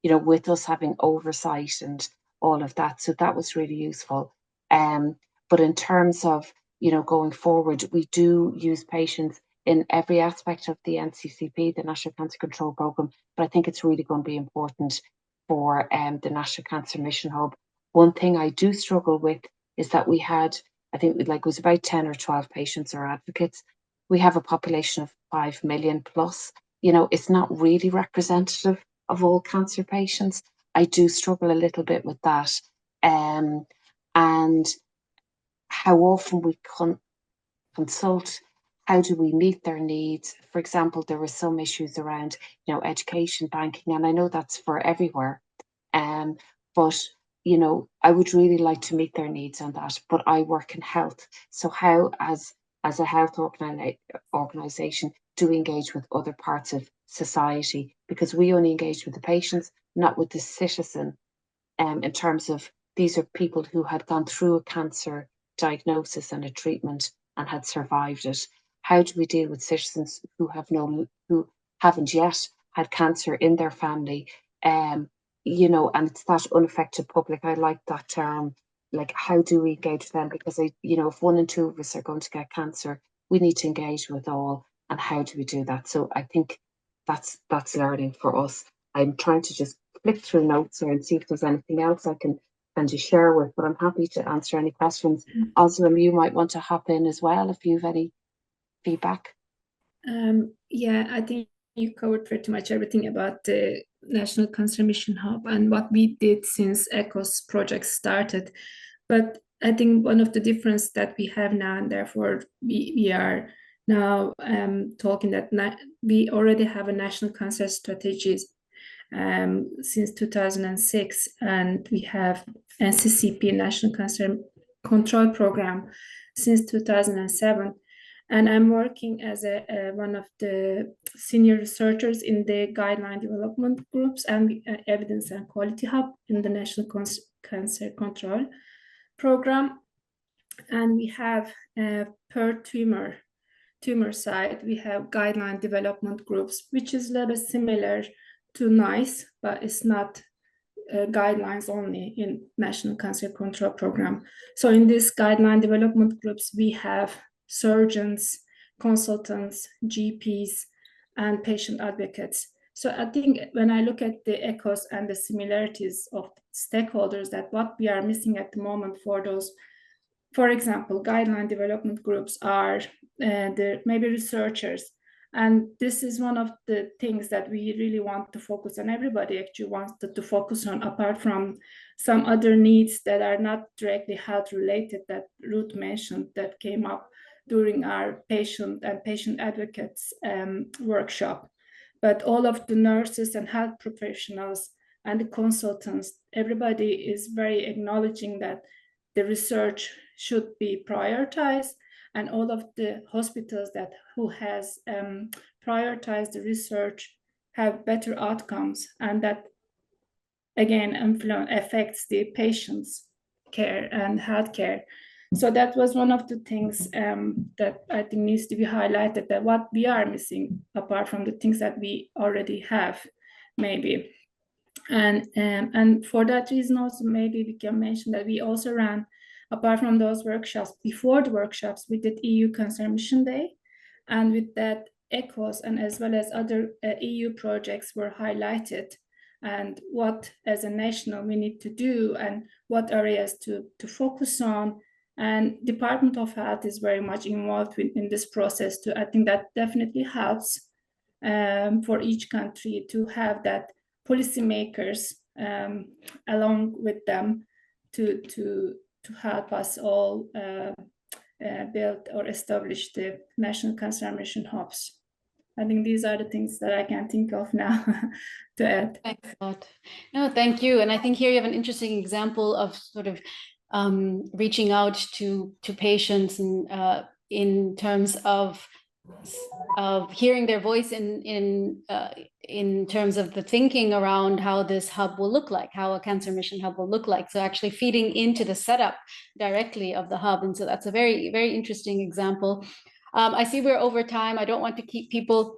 with us having oversight and all of that. So that was really useful. But in terms of, going forward, we do use patients in every aspect of the NCCP, the National Cancer Control Programme. But I think it's really going to be important for the National Cancer Mission Hub. One thing I do struggle with is that we had, I think it was about 10 or 12 patients or advocates. We have a population of 5 million plus. It's not really representative of all cancer patients. I do struggle a little bit with that. And how often we consult, how do we meet their needs? For example, there were some issues around, education, banking, and I know that's for everywhere. But I would really like to meet their needs on that. But I work in health, so how, as a health organisation, do we engage with other parts of society? Because we only engage with the patients, not with the citizen. In terms of these are people who had gone through a cancer diagnosis and a treatment and had survived it. How do we deal with citizens who haven't yet had cancer in their family? And it's that unaffected public. I like that term. Like, how do we engage them? Because if 1 in 2 of us are going to get cancer, we need to engage with all. And how do we do that? So I think that's learning for us. I'm trying to just flick through notes here and see if there's anything else I can kind of share with, but I'm happy to answer any questions. Özlem, you might want to hop in as well if you've any feedback. Yeah, I think you covered pretty much everything about the National Cancer Mission Hub and what we did since ECHO's project started. But I think one of the differences that we have now, and therefore we are now talking that we already have a national cancer strategy since 2006, and we have NCCP, National Cancer Control Programme, since 2007. And I'm working as one of the senior researchers in the guideline development groups and evidence and quality hub in the National Cancer Control. program, and we have per tumor site, we have guideline development groups, which is a little bit similar to NICE, but it's not guidelines only in National Cancer Control Program. So in these guideline development groups, we have surgeons, consultants, GPs, and patient advocates. So I think when I look at the echoes and the similarities of stakeholders, that what we are missing at the moment for those, for example, guideline development groups are maybe researchers. And this is one of the things that we really want to focus on. Everybody actually wants to focus on, apart from some other needs that are not directly health related that Ruth mentioned that came up during our patient and patient advocates workshop. But all of the nurses and health professionals and the consultants, everybody is very acknowledging that the research should be prioritized, and all of the hospitals who has prioritized the research have better outcomes, and that again affects the patient's care and healthcare. So that was one of the things that I think needs to be highlighted, that what we are missing apart from the things that we already have, maybe. And for that reason also, maybe we can mention that we also ran, apart from those workshops, before the workshops, we did EU Cancer Mission Day. And with that, ECHOS and as well as other EU projects were highlighted, and what as a national we need to do and what areas to focus on. And Department of Health is very much involved in this process too. I think that definitely helps for each country to have that policymakers along with them to help us all build or establish the National Cancer Mission hubs. I think these are the things that I can think of now to add. Thanks a lot. No, thank you. And I think here you have an interesting example of sort of reaching out to patients and in terms of hearing their voice in terms of the thinking around how this hub will look like, how a cancer mission hub will look like. So actually feeding into the setup directly of the hub. And so that's a very, very interesting example. I see we're over time. I don't want to keep people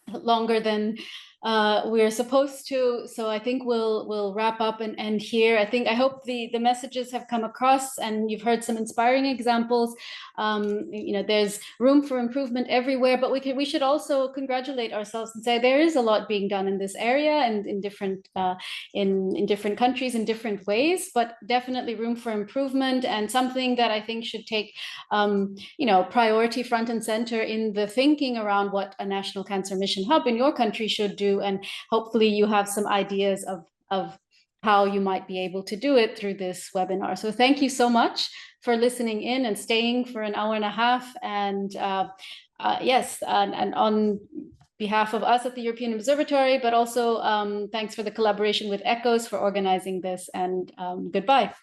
longer than we're supposed to, so I think we'll wrap up and end here. I hope the messages have come across, and you've heard some inspiring examples. There's room for improvement everywhere, but we should also congratulate ourselves and say there is a lot being done in this area and in different countries in different ways, but definitely room for improvement, and something that I think should take priority front and center in the thinking around what a National Cancer Mission Hub in your country should do. And hopefully you have some ideas of how you might be able to do it through this webinar. So thank you so much for listening in and staying for an hour and a half. And yes, and on behalf of us at the European Observatory, but also thanks for the collaboration with ECHOS for organizing this, and goodbye.